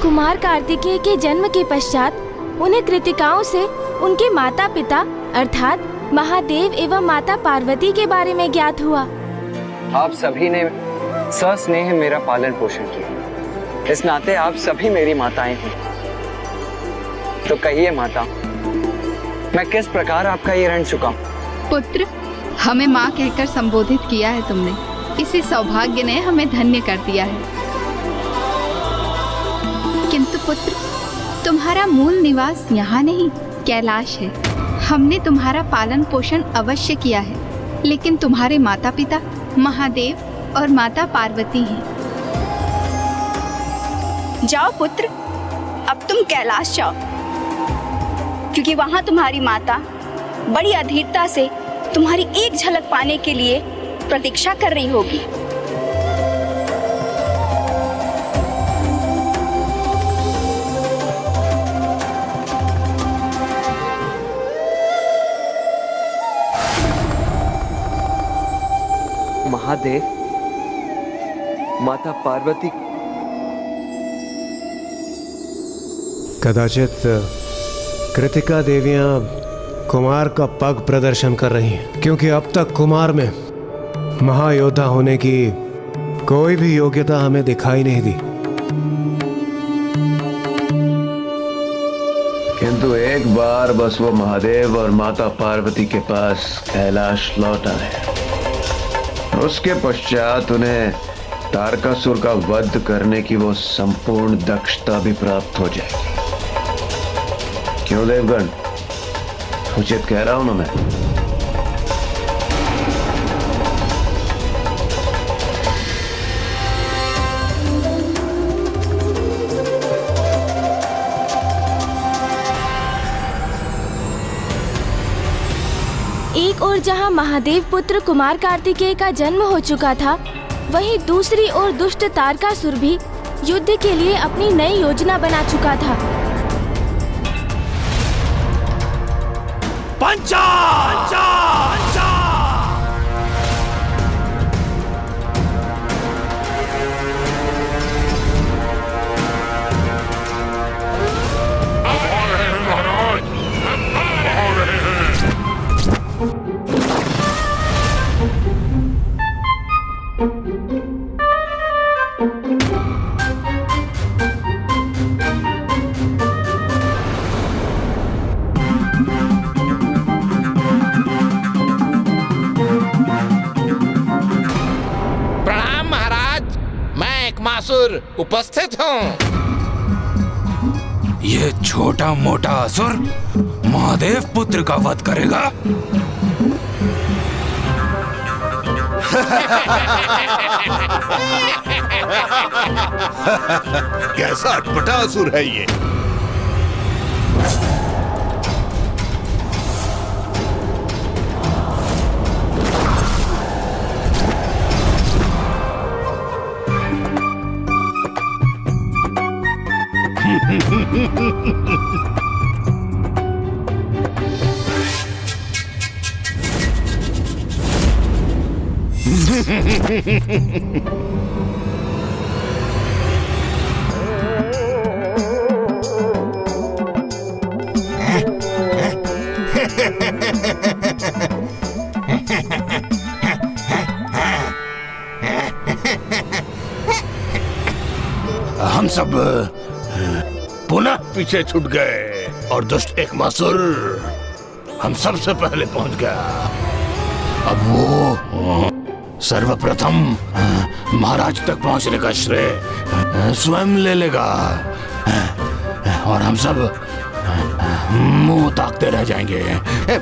कुमार कार्तिकेय के जन्म के पश्चात उन्हें कृतिकाओं से उनके माता पिता अर्थात महादेव एवं माता पार्वती के बारे में ज्ञात हुआ। आप सभी ने सस्नेह मेरा पालन पोषण किया, इस नाते आप सभी मेरी माताएं हैं। तो कहिए माता, मैं किस प्रकार आपका ये ऋण चुकाऊं? पुत्र, हमें माँ कहकर संबोधित किया है तुमने, इसी सौभाग्य ने हमें धन्य कर दिया है। किंतु पुत्र, तुम्हारा मूल निवास यहाँ नहीं कैलाश है। हमने तुम्हारा पालन पोषण अवश्य किया है, लेकिन तुम्हारे माता पिता महादेव और माता पार्वती हैं। जाओ पुत्र, अब तुम कैलाश जाओ, क्योंकि वहां तुम्हारी माता बड़ी अधीरता से तुम्हारी एक झलक पाने के लिए प्रतीक्षा कर रही होगी। महादेव, माता पार्वती, कदाचित कृतिका देवियां कुमार का पग प्रदर्शन कर रही हैं, क्योंकि अब तक कुमार में महायोद्धा होने की कोई भी योग्यता हमें दिखाई नहीं दी। किंतु एक बार बस वो महादेव और माता पार्वती के पास कैलाश लौट आए, उसके पश्चात उन्हें तारकासुर का वध करने की वो संपूर्ण दक्षता भी प्राप्त हो जाएगी। क्यों देवगण, उचित कह रहा हूं ना मैं? एक ओर जहां महादेव पुत्र कुमार कार्तिकेय का जन्म हो चुका था, वहीं दूसरी ओर दुष्ट तारकासुर भी युद्ध के लिए अपनी नई योजना बना चुका था। पंचा! उपस्थित हूँ। ये छोटा मोटा असुर महादेव पुत्र का वध करेगा? कैसा अटपटा असुर है ये? हम सब पुनः पीछे छूट गए और दुष्ट एकमासुर हम सबसे पहले पहुंच गया। अब वो सर्वप्रथम महाराज तक पहुंचने का श्रेय स्वयं ले लेगा और हम सब मुंह ताकते रह जाएंगे।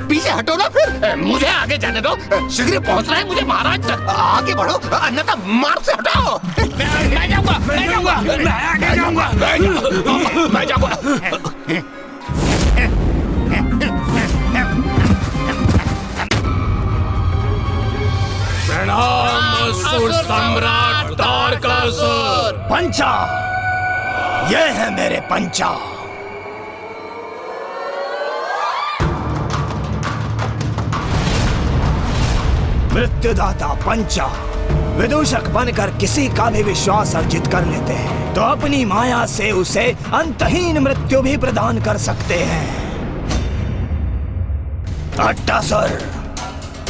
पीछे हटो ना, फिर मुझे आगे जाने दो। शीघ्र पहुंचना है मुझे महाराज तक। आगे बढ़ो, अन्यथा मार्ग से हटाओ। मैं जाऊंगा, मैं जाऊंगा, मैं आगे जाऊंगा, मैं जाऊंगा। प्रणाम असुर सम्राट तारकासुर। पंचा, ये है मेरे पंचा। मृत्युदाता पंचा विदूषक बनकर किसी का भी विश्वास अर्जित कर लेते हैं। तो अपनी माया से उसे अंतहीन मृत्यु भी प्रदान कर सकते हैं। अट्टासुर,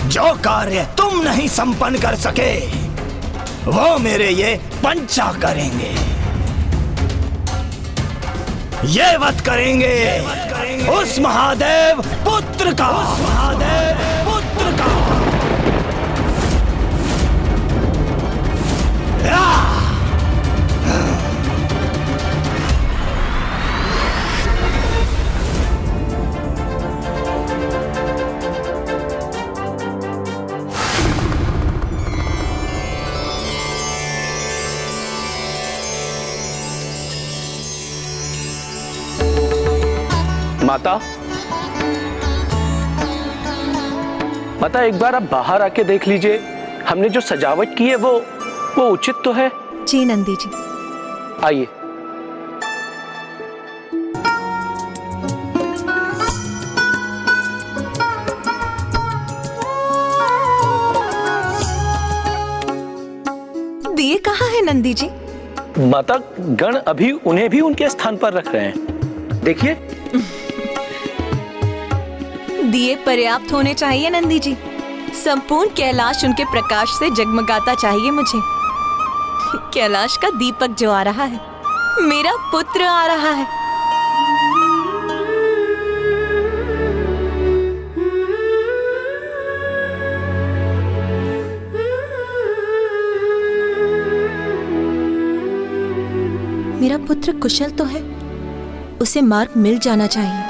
जो कार्य तुम नहीं संपन्न कर सके वो मेरे ये पंचा करेंगे। ये वध करेंगे उस महादेव पुत्र का, उस महादेव पुत्र का। माता, माता एक बार आप बाहर आके देख लीजिए, हमने जो सजावट की है वो उचित तो है? जी नंदी जी। आइए। दिए कहाँ है नंदी जी? माता, गण अभी उन्हें भी उनके स्थान पर रख रहे हैं, देखिए। दिए पर्याप्त होने चाहिए नंदी जी। संपूर्ण कैलाश उनके प्रकाश से जगमगाता चाहिए मुझे। कैलाश का दीपक जो आ रहा है, मेरा पुत्र आ रहा है। मेरा पुत्र कुशल तो है, उसे मार्ग मिल जाना चाहिए,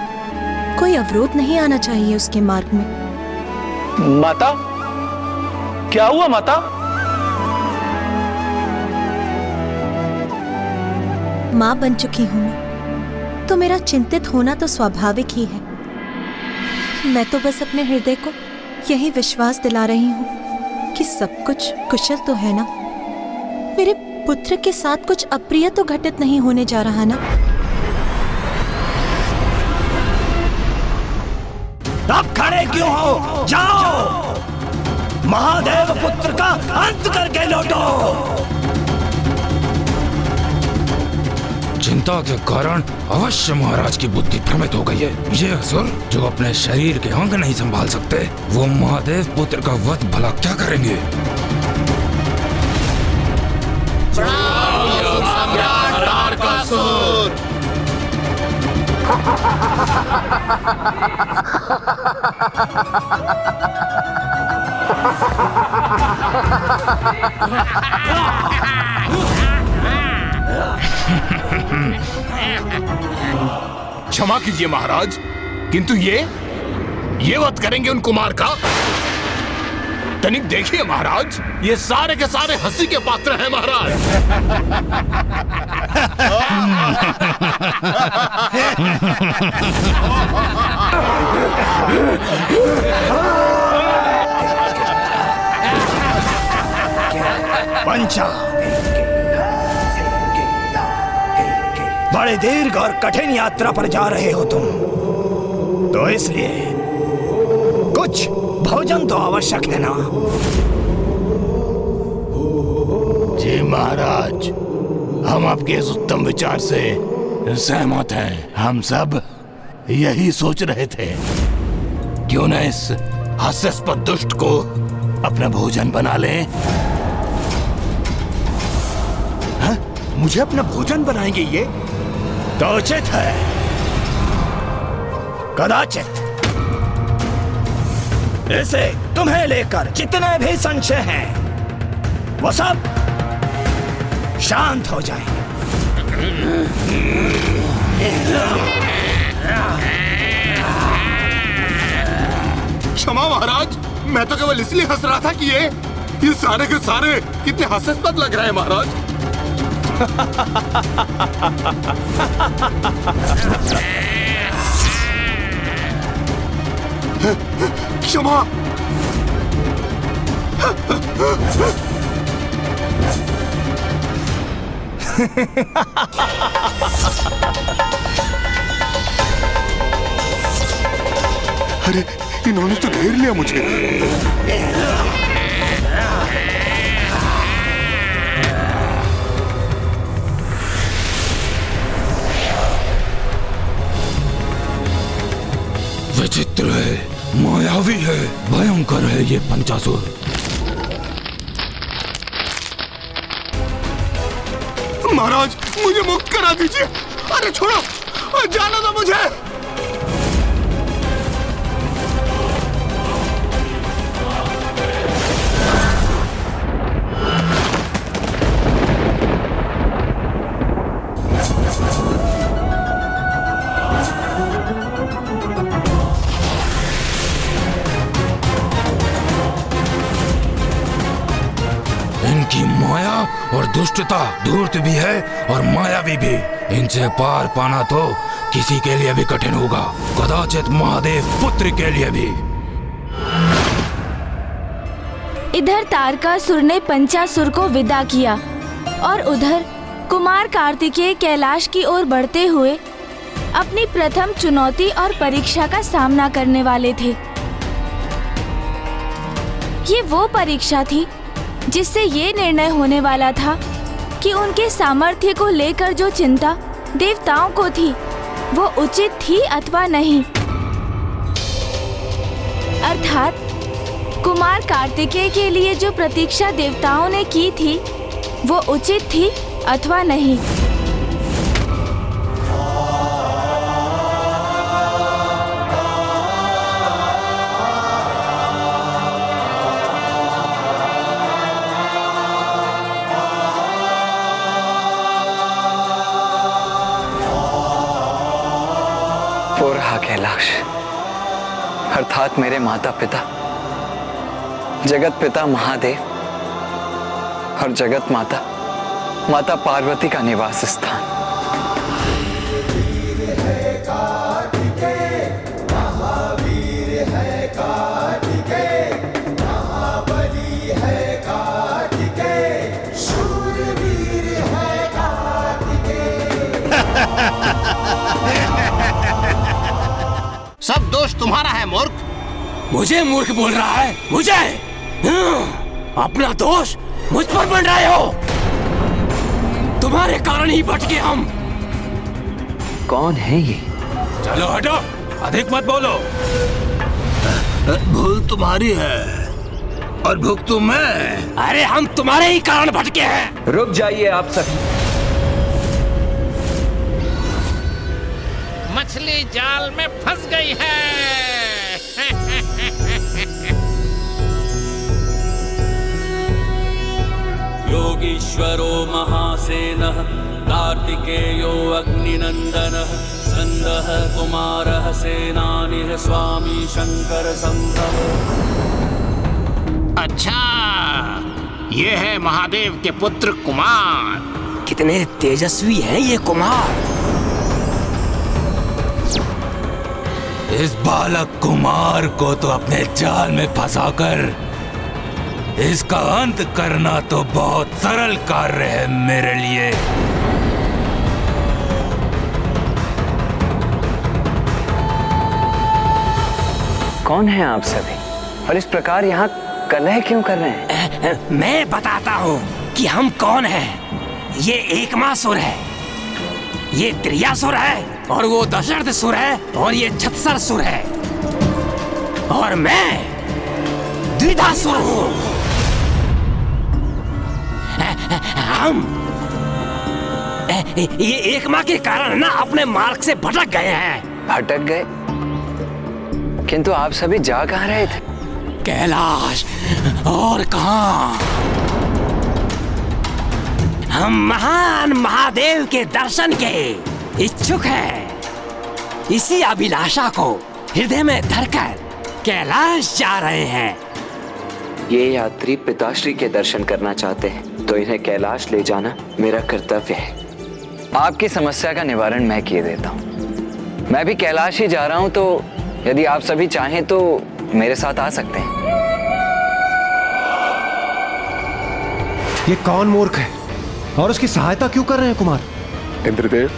कोई अवरोध नहीं आना चाहिए उसके मार्ग में। माता, क्या हुआ माता? मां बन चुकी हूं मैं, तो मेरा चिंतित होना तो स्वाभाविक ही है। मैं तो बस अपने हृदय को यही विश्वास दिला रही हूं कि सब कुछ कुशल तो है ना। मेरे पुत्र के साथ कुछ अप्रिय तो घटित नहीं होने जा रहा ना। अब खड़े क्यों हो? जाओ, महादेव पुत्र का अंत करके लौटो। चिंता के कारण अवश्य महाराज की बुद्धि भ्रमित हो गई है। ये असुर जो अपने शरीर के अंग नहीं संभाल सकते, वो महादेव पुत्र का वध भला क्या करेंगे? क्षमा कीजिए महाराज, किंतु ये वध करेंगे उन कुमार का? तनिक देखिए महाराज, ये सारे के सारे हंसी के पात्र हैं महाराज। पंचा, बड़े दीर्घ और कठिन यात्रा पर जा रहे हो तुम, तो इसलिए कुछ भोजन तो आवश्यक है ना। जी महाराज, हम आपके इस उत्तम विचार से सहमत हैं। हम सब यही सोच रहे थे, क्यों न इस हास्यास्पद दुष्ट को अपना भोजन बना लें। हाँ? मुझे अपना भोजन बनाएंगे ये? तो उचित है, कदाचित इसे तुम्हें लेकर जितने भी संशय हैं, वो सब शांत हो जाएंगे। क्षमा महाराज, मैं तो केवल इसलिए हंस रहा था कि ये सारे के सारे कितने हास्यास्पद लग रहे हैं महाराज। क्षमा। अरे, इन्होंने तो घेर लिया मुझे। विचित्र है, मायावी है, भयंकर है ये पंचासुर। महाराज मुझे मुक्त करा दीजिए। अरे छोड़ो, जाने दो मुझे। इनकी माया और दुष्टता धूर्त भी है और मायावी भी। इनसे पार पाना तो किसी के लिए भी कठिन होगा, कदाचित महादेव पुत्र के लिए भी। इधर तारकासुर ने पंचासुर को विदा किया और उधर कुमार कार्तिकेय कैलाश की ओर बढ़ते हुए अपनी प्रथम चुनौती और परीक्षा का सामना करने वाले थे। ये वो परीक्षा थी जिससे ये निर्णय होने वाला था कि उनके सामर्थ्य को लेकर जो चिंता देवताओं को थी वो उचित थी अथवा नहीं। अर्थात कुमार कार्तिकेय के लिए जो प्रतीक्षा देवताओं ने की थी वो उचित थी अथवा नहीं। वो रहा कैलाश, अर्थात मेरे माता पिता, जगत पिता महादेव और जगत माता माता पार्वती का निवास स्थान। सब दोष तुम्हारा है मूर्ख। मुझे मूर्ख बोल रहा है? मुझे अपना दोष मुझ पर बन रहे हो। तुम्हारे कारण ही भटके हम। कौन है ये? चलो हटो, अधिक मत बोलो। भूल तुम्हारी है और भुगतू मैं। अरे हम तुम्हारे ही कारण भटके हैं। रुक जाइए आप सभी। मछली जाल में फंस गई है। योगीश्वरो महासेनः कार्तिकेयो अग्निनंदनः स्कंदः कुमारः सेनानिः स्वामी शंकर संभव। अच्छा, ये है महादेव के पुत्र कुमार। कितने तेजस्वी हैं ये कुमार। इस बालक कुमार को तो अपने जाल में फंसाकर इसका अंत करना तो बहुत सरल कार्य है मेरे लिए। कौन है आप सभी और इस प्रकार यहाँ कलह क्यों कर रहे हैं? मैं बताता हूँ कि हम कौन हैं। ये एकमासुर है, ये त्रियासुर है और वो दशरथसुर है और ये छत्सरसुर है और मैं द्विधासुर हूँ। हम ये एक माँ के कारण ना अपने मार्ग से भटक गए हैं। भटक गए? किंतु आप सभी जा कहाँ रहे थे? कैलाश और कहाँ। हम महान महादेव के दर्शन के इच्छुक हैं। इसी अभिलाषा को हृदय में धरकर कैलाश जा रहे हैं। ये यात्री पिताश्री के दर्शन करना चाहते हैं तो इन्हें कैलाश ले जाना मेरा कर्तव्य है। आपकी समस्या का निवारण मैं किए देता हूँ। मैं भी कैलाश ही जा रहा हूँ, तो यदि आप सभी चाहें तो मेरे साथ आ सकते हैं। ये कौन मूर्ख है और उसकी सहायता क्यों कर रहे हैं कुमार? इंद्रदेव,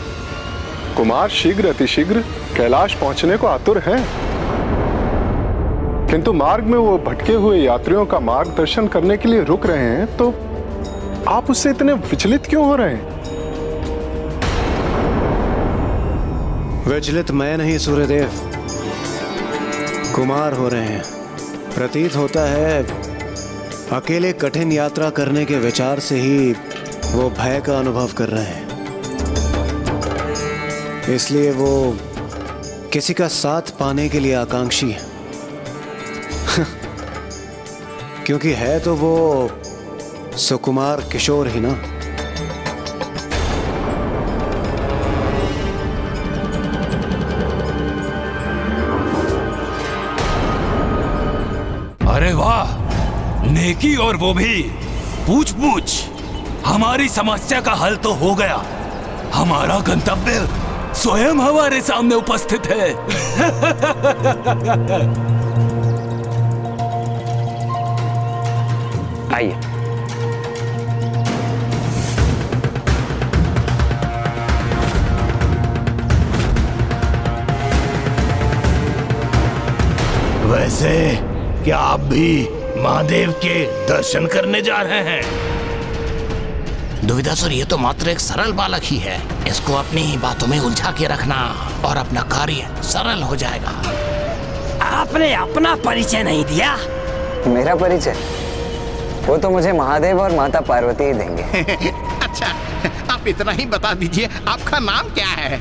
कुमार शीघ्र अतिशीघ्र कैलाश पहुंचने को आतुर हैं, किंतु मार्ग में वो भटके हुए यात्रियों का मार्गदर्शन करने के लिए रुक रहे हैं, तो आप उससे इतने विचलित क्यों हो रहे हैं? विचलित मैं नहीं सूर्यदेव, कुमार हो रहे हैं। प्रतीत होता है अकेले कठिन यात्रा करने के विचार से ही वो भय का अनुभव कर रहे हैं, इसलिए वो किसी का साथ पाने के लिए आकांक्षी है। क्योंकि है तो वो सुकुमार किशोर ही ना। अरे वाह, नेकी और वो भी पूछ पूछ। हमारी समस्या का हल तो हो गया। हमारा गंतव्य स्वयं हमारे सामने उपस्थित है। आइए। वैसे क्या आप भी महादेव के दर्शन करने जा रहे हैं? दुविधासुर, ये तो मात्र एक सरल बालक ही है। इसको अपनी ही बातों में उलझा के रखना और अपना कार्य सरल हो जाएगा। आपने अपना परिचय नहीं दिया। मेरा परिचय वो तो मुझे महादेव और माता पार्वती ही देंगे। अच्छा, आप इतना ही बता दीजिए, आपका नाम क्या है?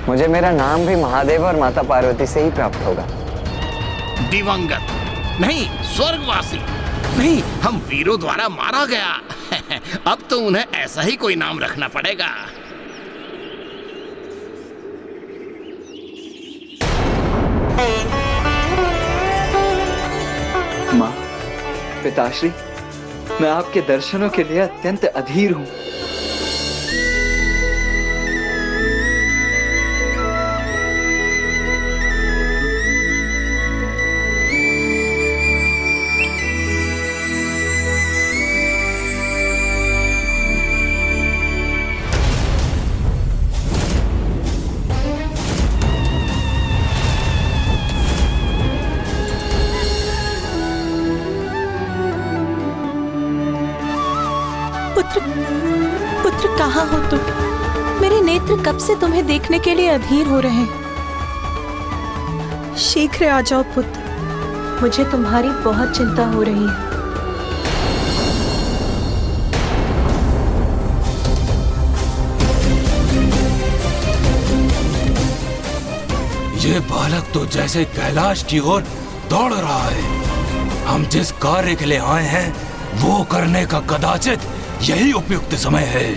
मुझे मेरा नाम भी महादेव और माता पार्वती से ही प्राप्त होगा। दिवंगत नहीं, स्वर्गवासी नहीं, हम वीरों द्वारा मारा गया। अब तो उन्हें ऐसा ही कोई नाम रखना पड़ेगा। माँ, पिताश्री, मैं आपके दर्शनों के लिए अत्यंत अधीर हूँ। पुत्र कहाँ हो तुम? मेरे नेत्र कब से तुम्हें देखने के लिए अधीर हो रहे हैं। शीघ्र आ जाओ पुत्र, मुझे तुम्हारी बहुत चिंता हो रही है। ये बालक तो जैसे कैलाश की ओर दौड़ रहा है। हम जिस कार्य के लिए आए हैं वो करने का कदाचित यही उपयुक्त समय है।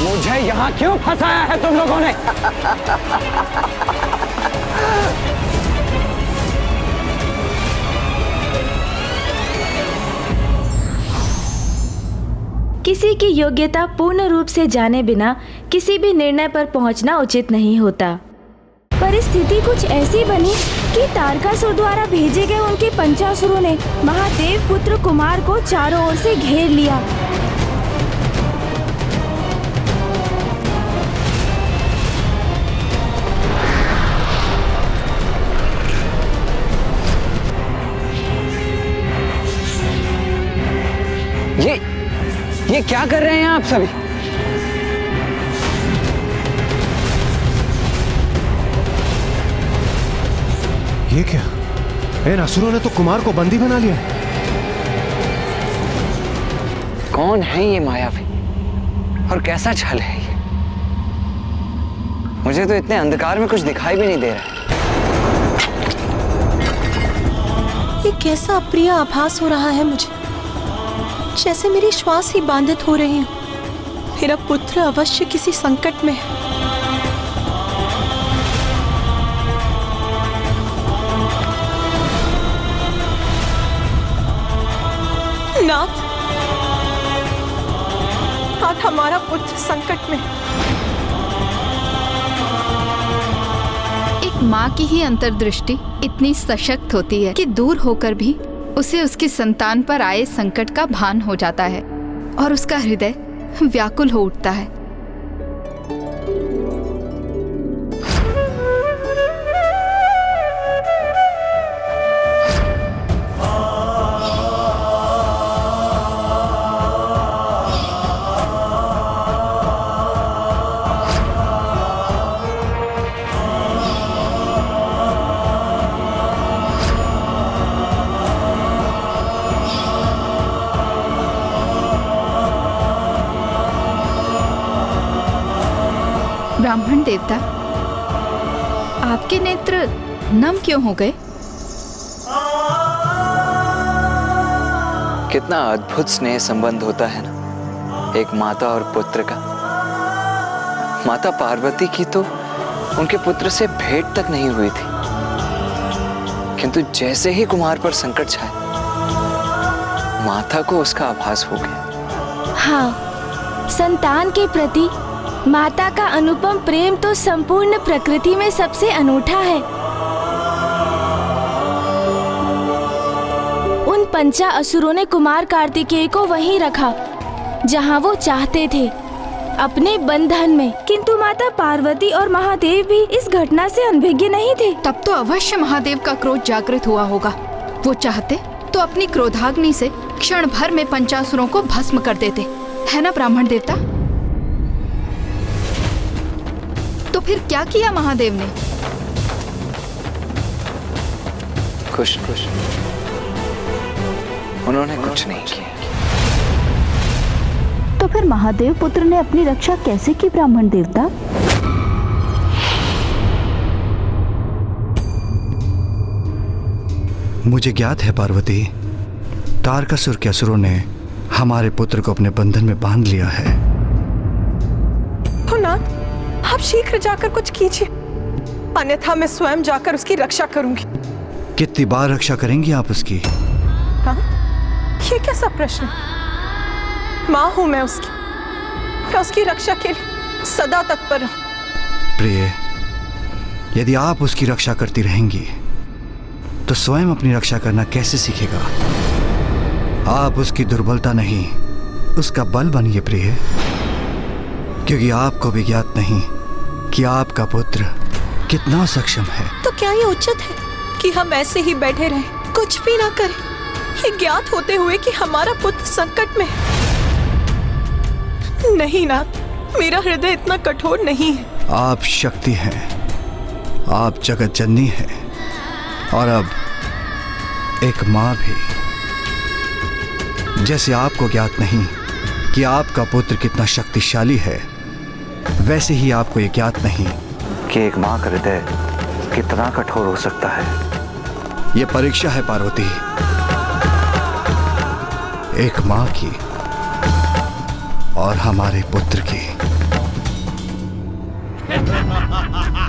मुझे यहाँ क्यों फंसाया है तुम लोगों ने? किसी की योग्यता पूर्ण रूप से जाने बिना किसी भी निर्णय पर पहुंचना उचित नहीं होता। परिस्थिति कुछ ऐसी बनी कि तारकासुर द्वारा भेजे गए उनके पंचासुरों ने महादेव पुत्र कुमार को चारों ओर से घेर लिया। ये क्या कर रहे हैं आप सभी? ये क्या? इन असुरों ने तो कुमार को बंदी बना लिया। कौन है ये मायावी और कैसा छल है ये? मुझे तो इतने अंधकार में कुछ दिखाई भी नहीं दे रहा है। ये कैसा अप्रिय आभास हो रहा है मुझे, जैसे मेरी श्वास ही बाधित हो रही हो। मेरा पुत्र अवश्य किसी संकट में है। हमारा पुत्र संकट में। एक माँ की ही अंतर्दृष्टि इतनी सशक्त होती है कि दूर होकर भी उसे उसकी संतान पर आए संकट का भान हो जाता है और उसका हृदय व्याकुल हो उठता है। ब्राह्मण देवता, आपके नेत्र नम क्यों हो गए? कितना अद्भुत स्नेह संबंध होता है ना एक माता और पुत्र का। माता पार्वती की तो उनके पुत्र से भेंट तक नहीं हुई थी, किंतु जैसे ही कुमार पर संकट छाया, माता को उसका आभास हो गया। हाँ, संतान के प्रति माता का अनुपम प्रेम तो संपूर्ण प्रकृति में सबसे अनूठा है। उन पंचा असुरों ने कुमार कार्तिकेय को वहीं रखा जहां वो चाहते थे, अपने बंधन में। किंतु माता पार्वती और महादेव भी इस घटना से अनभिज्ञ नहीं थे। तब तो अवश्य महादेव का क्रोध जागृत हुआ होगा। वो चाहते तो अपनी क्रोधाग्नि से क्षण भर में पंचासुरों को भस्म कर देते, है ना ब्राह्मण देवता? तो फिर क्या किया महादेव ने? कुछ उन्होंने कुछ नहीं किया। तो फिर महादेव पुत्र ने अपनी रक्षा कैसे की ब्राह्मण देवता? मुझे ज्ञात है पार्वती, तारकासुर के असुरों ने हमारे पुत्र को अपने बंधन में बांध लिया है। नाथ, आप शीघ्र जाकर कुछ कीजिए, अन्यथा मैं स्वयं जाकर उसकी रक्षा करूंगी। कितनी बार रक्षा करेंगी आप उसकी? हाँ? ये कैसा प्रश्न है? माँ हूं मैं उसकी रक्षा के लिए सदा तत्पर हूं। प्रिय, यदि आप उसकी रक्षा करती रहेंगी तो स्वयं अपनी रक्षा करना कैसे सीखेगा? आप उसकी दुर्बलता नहीं, उसका बल बनिए प्रिय, क्योंकि आपको भी ज्ञात नहीं कि आपका पुत्र कितना सक्षम है। तो क्या ये उचित है कि हम ऐसे ही बैठे रहें, कुछ भी ना करें, ये ज्ञात होते हुए कि हमारा पुत्र संकट में है? नहीं नाथ, मेरा हृदय इतना कठोर नहीं है। आप शक्ति हैं, आप जगत जननी हैं, और अब एक माँ भी। जैसे आपको ज्ञात नहीं कि आपका पुत्र कितना शक्तिशाली है, वैसे ही आपको ये ज्ञात नहीं कि एक माँ का हृदय कितना कठोर हो सकता है। ये परीक्षा है पार्वती, एक माँ की और हमारे पुत्र की।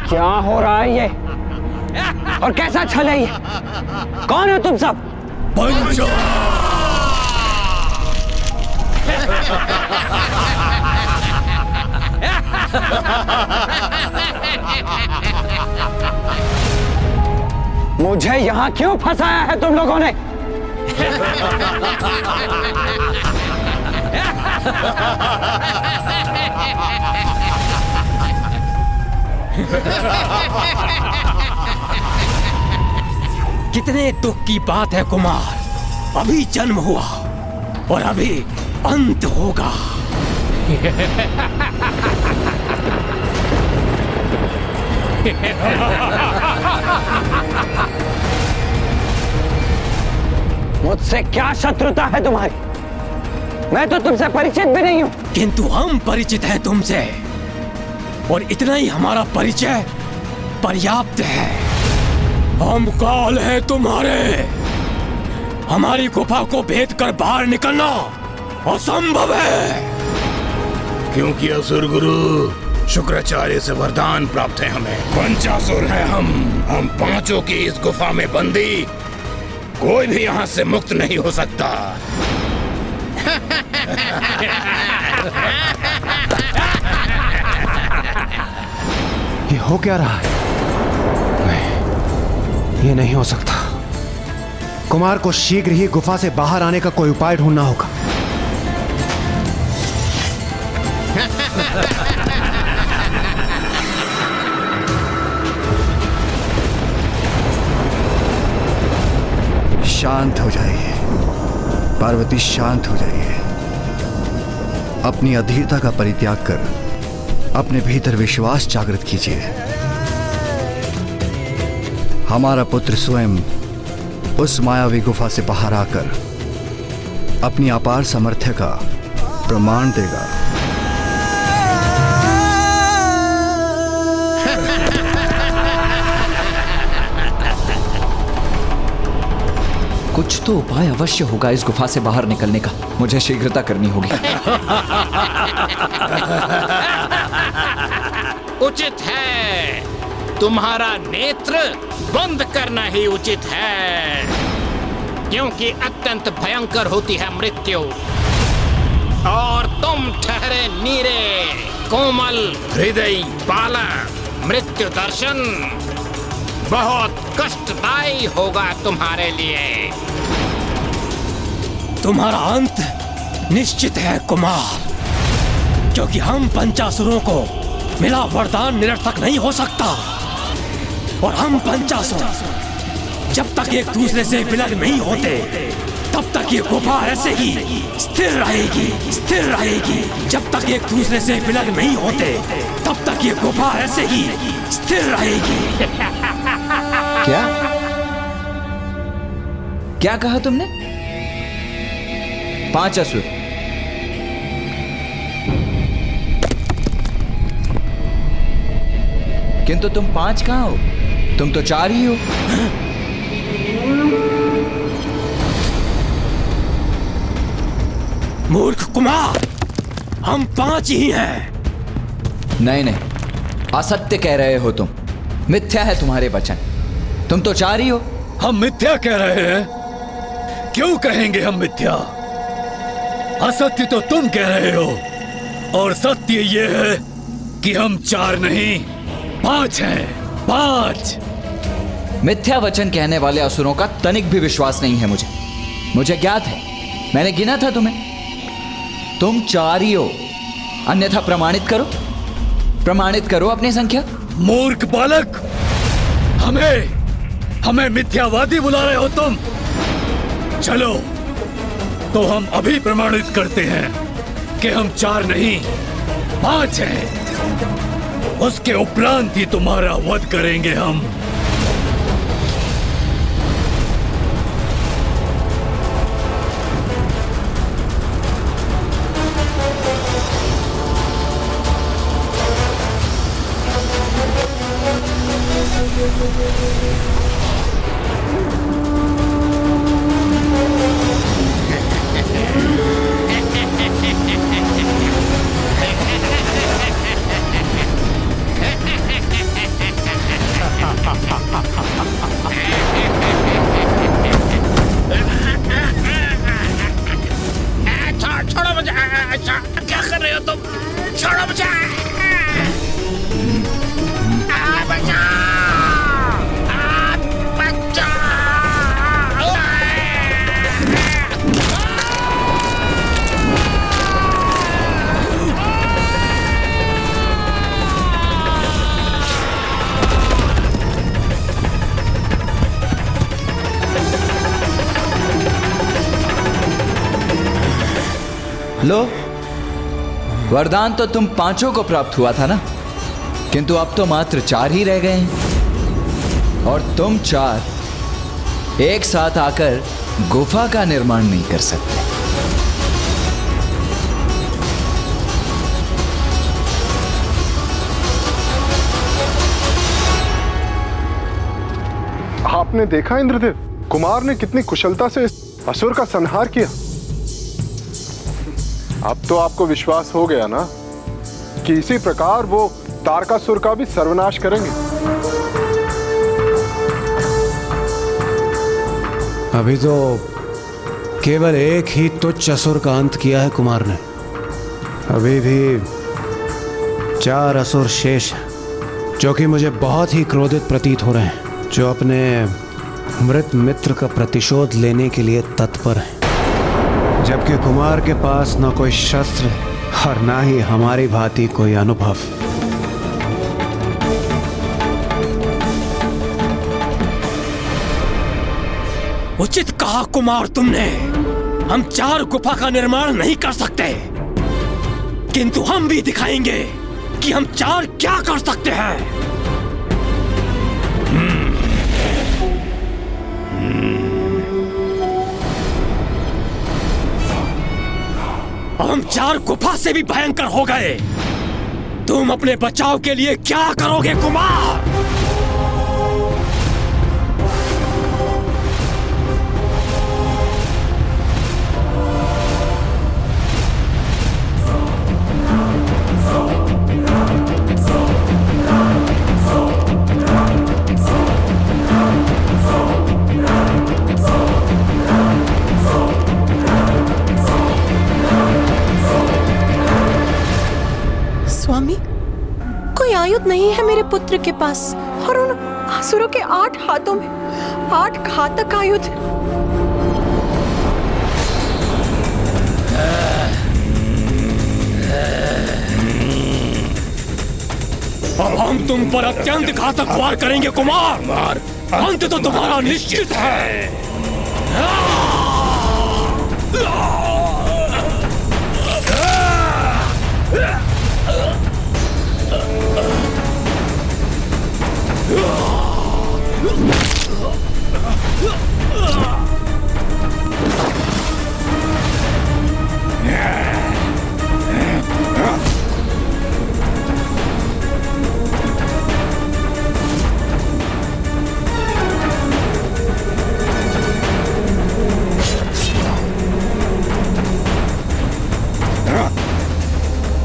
क्या हो रहा है ये? और कैसा छल है ये? कौन हो तुम सब? पंचा! मुझे यहाँ क्यों फंसाया है तुम लोगों ने? कितने दुख की बात है कुमार, अभी जन्म हुआ और अभी अंत होगा। मुझसे क्या शत्रुता है तुम्हारी? मैं तो तुमसे परिचित भी नहीं हूं। किंतु हम परिचित हैं तुमसे, और इतना ही हमारा परिचय पर्याप्त है। हम काल हैं तुम्हारे, हमारी गुफा को भेद कर बाहर निकलना असंभव है। क्योंकि असुर गुरु शुक्राचार्य से वरदान प्राप्त है हमें। पंचासुर हैं हम पांचों की इस गुफा में बंदी, कोई भी यहाँ से मुक्त नहीं हो सकता। ये हो क्या रहा है? नहीं, ये नहीं हो सकता। कुमार को शीघ्र ही गुफा से बाहर आने का कोई उपाय ढूंढना होगा। शांत हो जाइए पार्वती, शांत हो जाइए। अपनी अधीरता का परित्याग कर अपने भीतर विश्वास जागृत कीजिए। हमारा पुत्र स्वयं उस मायावी गुफा से बाहर आकर अपनी अपार सामर्थ्य का प्रमाण देगा। कुछ तो उपाय अवश्य होगा इस गुफा से बाहर निकलने का। मुझे शीघ्रता करनी होगी। उचित है, तुम्हारा नेत्र बंद करना ही उचित है, क्योंकि अत्यंत भयंकर होती है मृत्यु। और तुम ठहरे नीरे कोमल हृदय बालक, मृत्यु दर्शन बहुत कष्टदायी होगा तुम्हारे लिए। तुम्हारा अंत निश्चित है कुमार, क्योंकि हम पंचासुरों को मिला वरदान निरर्थक नहीं हो सकता। और हम पंचासुर जब तक एक दूसरे से विलग नहीं होते तब तक ये गुफा ऐसे ही स्थिर रहेगी, स्थिर रहेगी। जब तक एक दूसरे से विलग नहीं होते तब तक ये गुफा ऐसे ही स्थिर रहेगी। क्या क्या कहा तुमने? 5 असुर? किंतु तुम 5 कहां हो? तुम तो 4 ही हो। मूर्ख कुमार, हम 5 ही हैं। नहीं नहीं, असत्य कह रहे हो तुम। मिथ्या है तुम्हारे वचन। तुम तो 4 ही हो। हम मिथ्या कह रहे हैं? क्यों कहेंगे हम मिथ्या? असत्य तो तुम कह रहे हो, और सत्य ये है कि हम 4 नहीं 5 हैं। 5। मिथ्या वचन कहने वाले असुरों का तनिक भी विश्वास नहीं है मुझे। मुझे ज्ञात है, मैंने गिना था तुम्हें। तुम 4 ही हो, अन्यथा प्रमाणित करो, प्रमाणित करो अपनी संख्या। मूर्ख बालक, हमें मिथ्यावादी बुला रहे हो तुम? चलो तो हम अभी प्रमाणित करते हैं कि हम 4 नहीं 5 हैं। उसके उपरांत ही तुम्हारा वध करेंगे हम। छोड़ो मुझे। क्या कर रहे हो तुम? छोड़ो मुझे। लो, वरदान तो तुम 5 को प्राप्त हुआ था ना, किंतु अब तो मात्र 4 ही रह गए हैं। और तुम 4 एक साथ आकर गुफा का निर्माण नहीं कर सकते। आपने देखा इंद्रदेव, कुमार ने कितनी कुशलता से इस असुर का संहार किया। अब तो आपको विश्वास हो गया ना कि इसी प्रकार वो तारकासुर का भी सर्वनाश करेंगे। अभी तो केवल एक ही तुच्छ असुर का अंत किया है कुमार ने। अभी भी 4 असुर शेष हैं, जो कि मुझे बहुत ही क्रोधित प्रतीत हो रहे हैं, जो अपने मृत मित्र का प्रतिशोध लेने के लिए तत्पर हैं, जबकि कुमार के पास न कोई शस्त्र और ना ही हमारी भांति कोई अनुभव। उचित कहा कुमार तुमने। हम 4 गुफा का निर्माण नहीं कर सकते, किंतु हम भी दिखाएंगे कि हम 4 क्या कर सकते हैं। अब हम 4 गुफा से भी भयंकर हो गए। तुम अपने बचाव के लिए क्या करोगे कुमार? स्वामी, कोई आयुध नहीं है मेरे पुत्र के पास, और उन असुरों के 8 हाथों में 8 घातक आयुध। अब हम तुम पर अत्यंत घातक वार करेंगे कुमार। अंत तो तुम्हारा निश्चित है।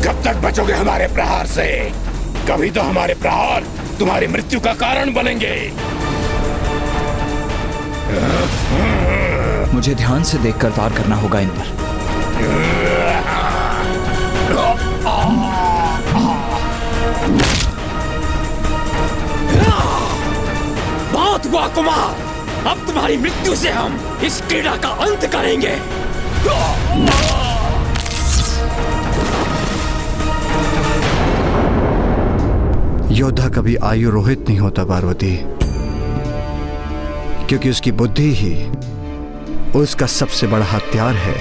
कब तक बचोगे हमारे प्रहार से? कभी तो हमारे प्रहार तुम्हारी मृत्यु का कारण बनेंगे। मुझे ध्यान से देखकर वार करना होगा इन पर। बहुत हुआ कुमार, अब तुम्हारी मृत्यु से हम इस क्रीड़ा का अंत करेंगे। योद्धा कभी आयु रोहित नहीं होता पार्वती, क्योंकि उसकी बुद्धि ही उसका सबसे बड़ा हथियार है।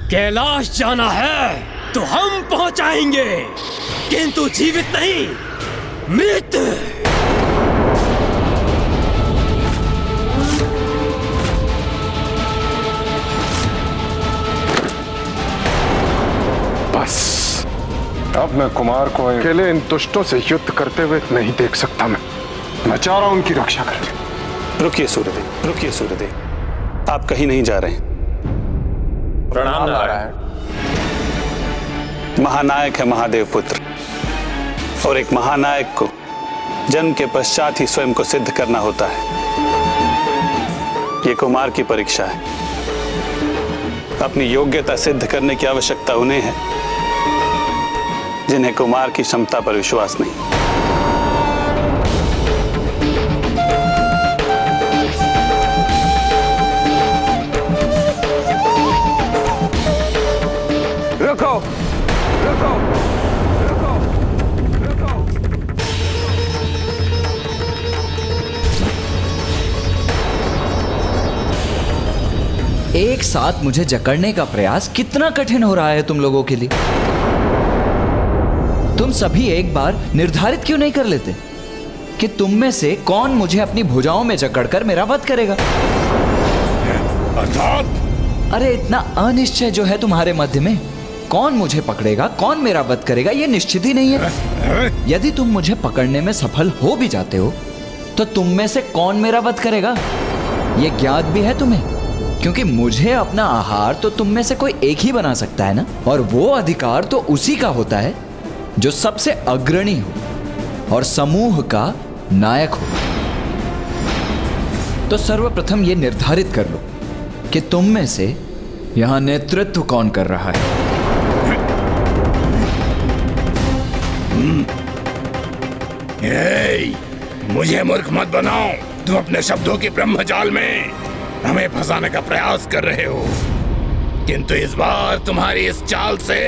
कैलाश जाना है तो हम पहुंचाएंगे, किंतु जीवित नहीं, मृत। बस अब मैं कुमार को अकेले इन दुष्टों से युद्ध करते हुए नहीं देख सकता। मैं चाह रहा हूं उनकी रक्षा करें। रुकिए सूर्यदेव, रुकिए सूर्यदेव, आप कहीं नहीं जा रहे। प्रणाम नारायण। महानायक है महादेव पुत्र, और एक महानायक को जन्म के पश्चात ही स्वयं को सिद्ध करना होता है। ये कुमार की परीक्षा है। अपनी योग्यता सिद्ध करने की आवश्यकता उन्हें है जिन्हें कुमार की क्षमता पर विश्वास नहीं। रुको, रुको, रुको, रुको। एक साथ मुझे जकड़ने का प्रयास कितना कठिन हो रहा है तुम लोगों के लिए। तुम सभी एक बार निर्धारित क्यों नहीं कर लेते कि तुम में से कौन मुझे अपनी भुजाओं में जकड़कर मेरा वध करेगा? अरे इतना अनिश्चय जो है तुम्हारे मध्य में, कौन मुझे पकड़ेगा, कौन मेरा वध करेगा, ये निश्चित ही नहीं है। यदि तुम मुझे पकड़ने में सफल हो भी जाते हो तो तुम में से कौन मेरा वध करेगा, ये ज्ञात भी है तुम्हें, क्योंकि मुझे अपना आहार तो तुम में से कोई एक ही बना सकता है ना, और वो अधिकार तो उसी का होता है जो सबसे अग्रणी हो और समूह का नायक हो। तो सर्वप्रथम ये निर्धारित कर लो कि तुम में से यहां नेतृत्व कौन कर रहा है। मुझे मूर्ख मत बनाओ। तुम अपने शब्दों की ब्रह्मजाल में हमें फंसाने का प्रयास कर रहे हो, किंतु इस बार तुम्हारी इस चाल से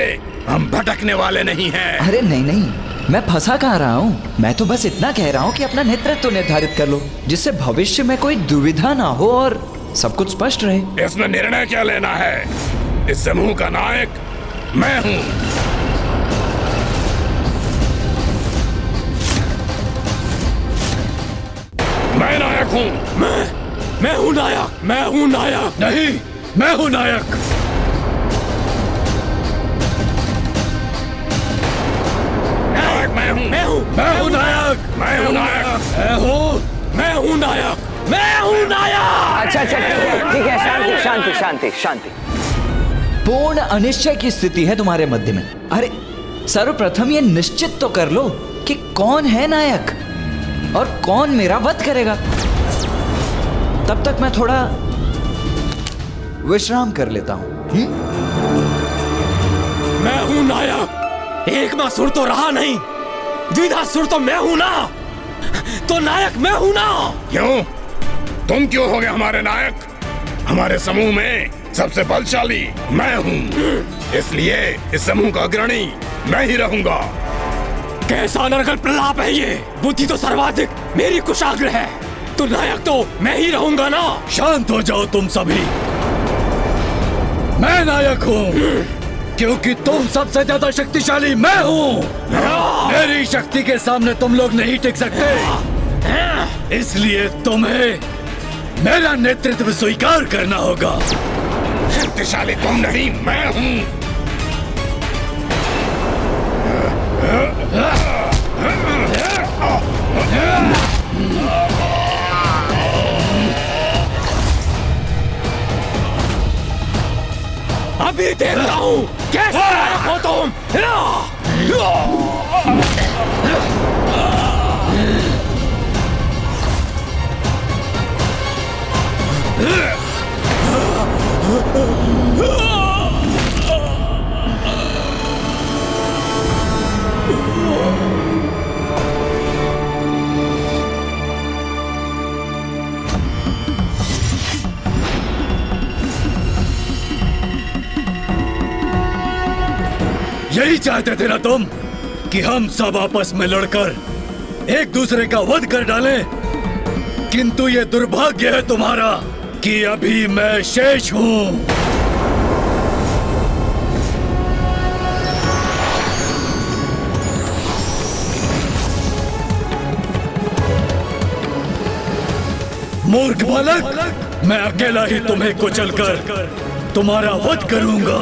हम भटकने वाले नहीं हैं। अरे नहीं नहीं, मैं फंसा कहाँ रहा हूँ। मैं तो बस इतना कह रहा हूँ कि अपना नेतृत्व निर्धारित कर लो, जिससे भविष्य में कोई दुविधा ना हो और सब कुछ स्पष्ट रहे। इसमें निर्णय क्या लेना है? इस समूह का नायक मैं हूँ। मैं नायक हूँ। मैं हूँ नायक। मैं हूँ नायक। नहीं, मैं हूँ नायक। मैं हूँ नायक। मैं हूँ नायक। मैं हूँ नायक। मैं हूँ नायक। अच्छा ठीक है, शांति शांति शांति शांति। पूर्ण अनिश्चय की स्थिति है तुम्हारे मध्य में। अरे सर्वप्रथम ये निश्चित तो कर लो कि कौन है नायक और कौन मेरा वध करेगा। तब तक मैं थोड़ा विश्राम कर लेता हूं। मैं हूं नायक। एक मासुर तो रहा नहीं, द्विधा सुर तो मैं हूं ना, तो नायक मैं हूं ना। क्यों? तुम क्यों हो गए हमारे नायक? हमारे समूह में सबसे बलशाली मैं हूँ, इसलिए इस समूह का अग्रणी मैं ही रहूंगा। कैसा नरकल प्रलाप है ये? बुद्धि तो सर्वाधिक मेरी कुशाग्र है, तो नायक तो मैं ही रहूंगा ना। शांत हो जाओ तुम सभी। मैं नायक हूँ क्योंकि तुम सबसे ज्यादा शक्तिशाली मैं हूँ। मेरी शक्ति के सामने तुम लोग नहीं टिक सकते, इसलिए तुम्हें मेरा नेतृत्व स्वीकार करना होगा। शक्तिशाली तुम नहीं, मैं हूँ। अभी देखता हूँ कैसे हो तुम। यही चाहते थे ना तुम कि हम सब आपस में लड़कर एक दूसरे का वध कर डालें, किंतु ये दुर्भाग्य है तुम्हारा कि अभी मैं शेष हूं। मूर्ख बालक, मैं अकेला ही तुम्हें कुचलकर तुम्हारा वध करूंगा।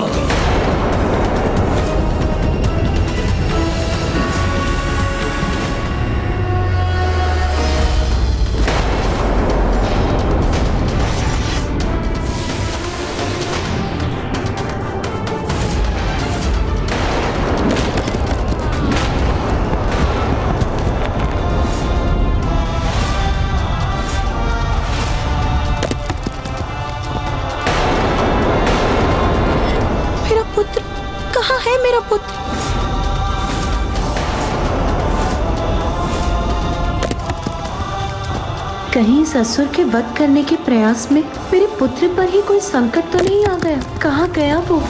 कहीं ससुर के वध करने के प्रयास में मेरे पुत्र पर ही कोई संकट तो नहीं आ गया? कहाँ गया वो?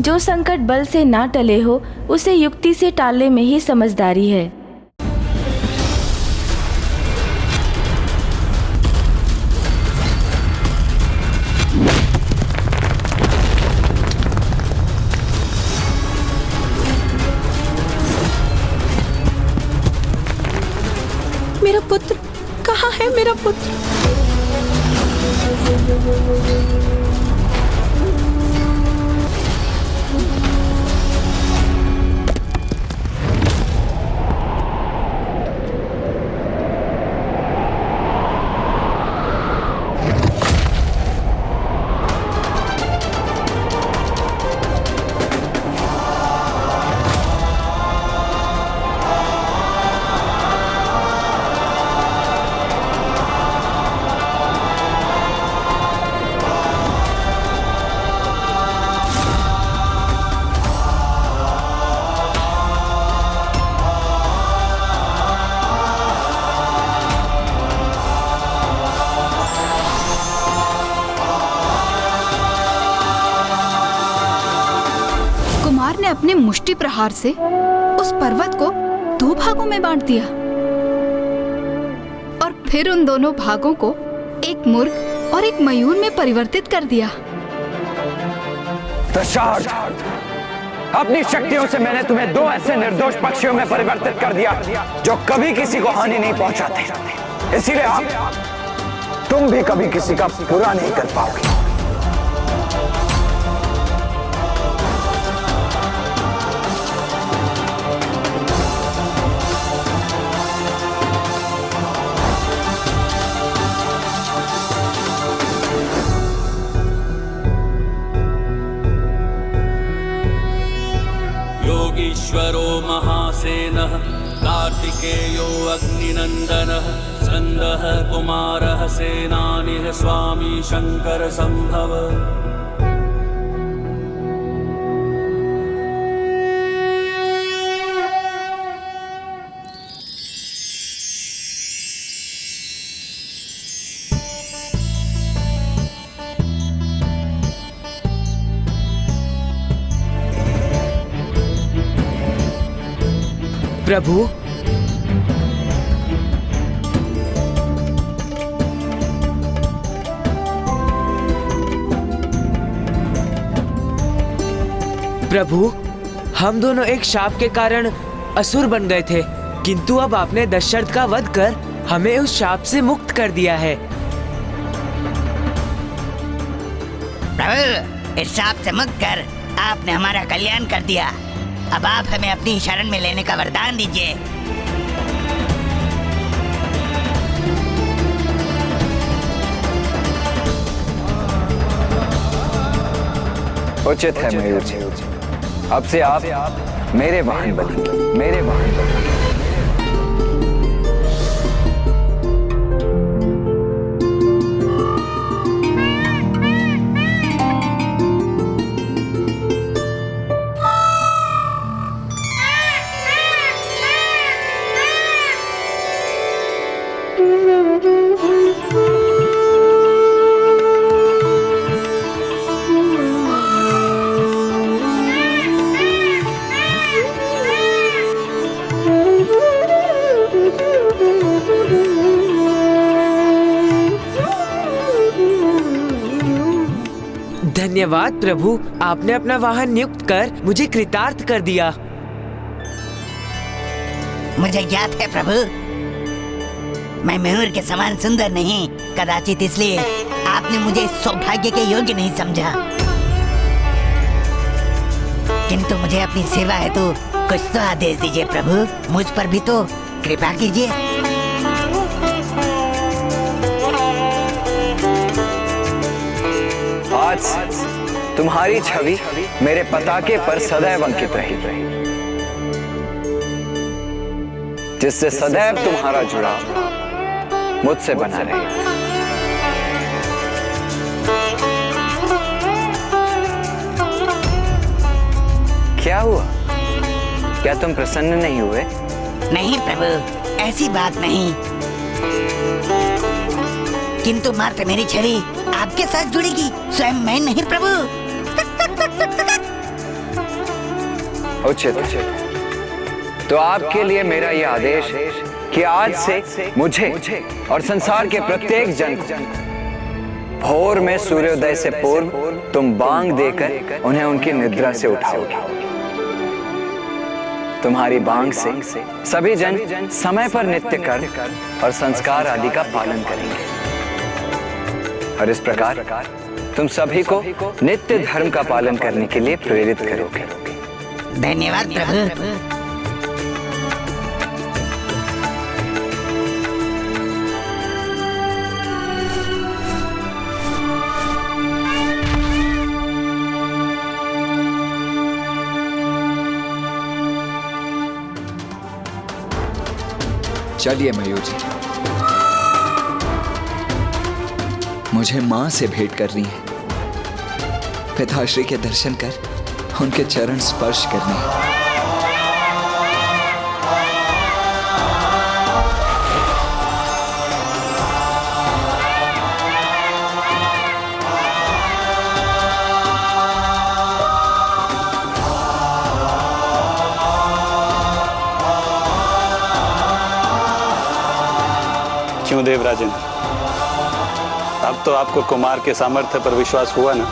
जो संकट बल से ना टले हो उसे युक्ति से टालने में ही समझदारी है। कहाँ है मेरा पुत्र? अपने मुष्टि प्रहार से उस पर्वत को 2 भागों में बांट दिया और फिर उन दोनों भागों को एक मुर्ग और एक मयूर में परिवर्तित कर दिया। दशार्थ, अपनी शक्तियों से मैंने तुम्हें 2 ऐसे निर्दोष पक्षियों में परिवर्तित कर दिया जो कभी किसी को हानि नहीं पहुंचाते। इसीलिए तुम भी कभी किसी का बुरा नहीं कर पाओगे। योगीश्वरो महासेनः कार्तिकेयो अग्निनन्दनः स्कन्दः कुमारः सेनानिः स्वामी शंकर संभव। प्रभु, प्रभु, हम दोनों एक शाप के कारण असुर बन गए थे, किंतु अब आपने दशरथ का वध कर हमें उस शाप से मुक्त कर दिया है। प्रभु, इस शाप से मुक्त कर आपने हमारा कल्याण कर दिया। अब आप हमें अपनी शरण में लेने का वरदान दीजिए। उचित है मयूर जी, अब से आप मेरे वाहन बनेंगे, मेरे वाहन बनेंगे। धन्यवाद प्रभु, आपने अपना वाहन नियुक्त कर मुझे कृतार्थ कर दिया। मुझे याद है प्रभु, मैं मयूर के समान सुंदर नहीं, कदाचित इसलिए आपने मुझे इस सौभाग्य के योग्य नहीं समझा। किंतु मुझे अपनी सेवा है तो कुछ तो आदेश दीजिए प्रभु, मुझ पर भी तो कृपा कीजिए। आज तुम्हारी छवि मेरे पताके पर सदैव अंकित रही, जिससे सदैव तुम्हारा जुड़ाव मुझसे बना रहे। क्या हुआ? क्या तुम प्रसन्न नहीं हुए? नहीं प्रभु, ऐसी बात नहीं, किंतु मात्र मेरी छवि आपके साथ जुड़ेगी, स्वयं मैं नहीं प्रभु। उचित, तो आपके लिए मेरा यह आदेश है कि आज से मुझे और संसार के प्रत्येक जन को भोर में सूर्योदय से पूर्व तुम बांग देकर उन्हें उनकी निद्रा से उठाओगे। तुम्हारी बांग से सभी जन समय पर नित्य कर और संस्कार आदि का पालन करेंगे और इस प्रकार तुम सभी को नित्य धर्म का पालन करने के लिए प्रेरित करोगे। धन्यवाद प्रभु। चलिए मयूर जी, मुझे माँ से भेंट करनी है। पिताश्री के दर्शन कर उनके चरण स्पर्श करने हैं। क्यों देवराजन, अब तो आपको कुमार के सामर्थ्य पर विश्वास हुआ ना?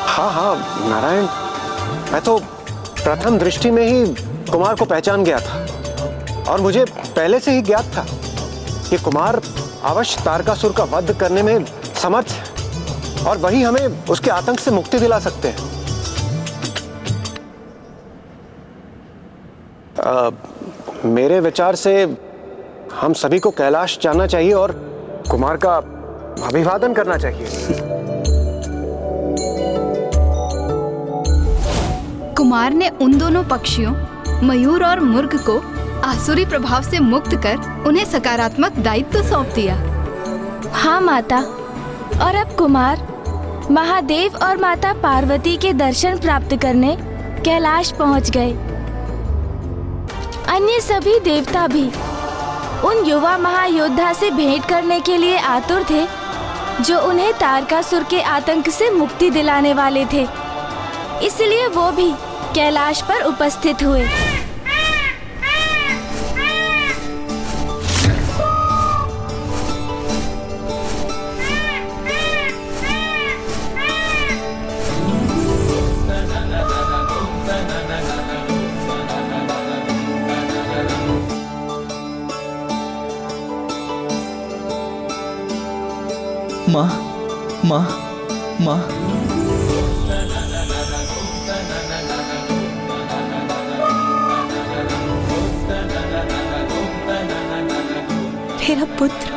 हाँ हाँ नारायण, मैं तो प्रथम दृष्टि में ही कुमार को पहचान गया था और मुझे पहले से ही ज्ञात था कि कुमार अवश्य तारकासुर का वध करने में समर्थ है और वही हमें उसके आतंक से मुक्ति दिला सकते हैं। मेरे विचार से हम सभी को कैलाश जाना चाहिए और कुमार का अभिवादन करना चाहिए। कुमार ने उन दोनों पक्षियों मयूर और मुर्ग को आसुरी प्रभाव से मुक्त कर उन्हें सकारात्मक दायित्व सौंप दिया। हाँ माता, और अब कुमार महादेव और माता पार्वती के दर्शन प्राप्त करने कैलाश पहुंच गए। अन्य सभी देवता भी उन युवा महायोद्धा से भेंट करने के लिए आतुर थे जो उन्हें तारकासुर के आतंक से मुक्ति दिलाने वाले थे, इसलिए वो भी कैलाश पर उपस्थित हुए। माँ, माँ, माँ। मेरा पुत्र।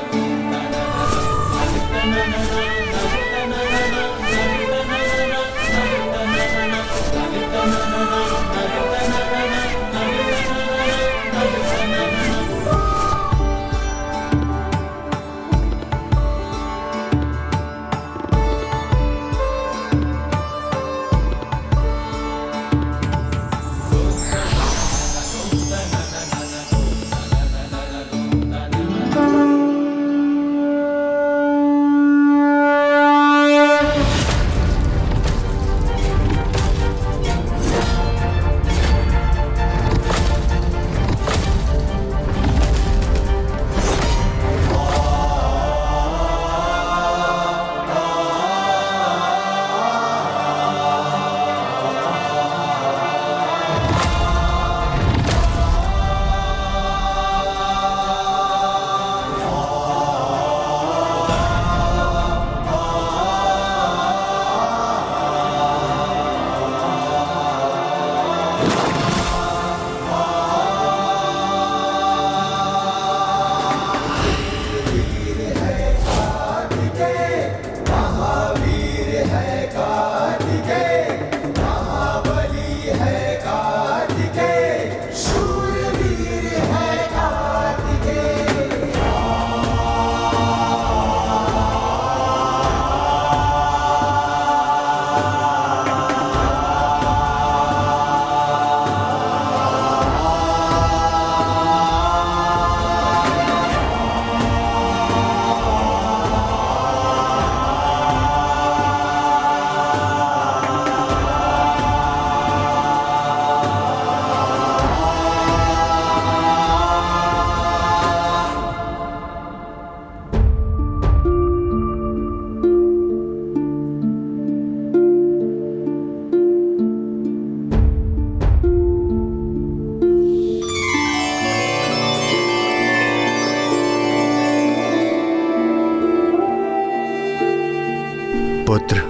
पुत्र,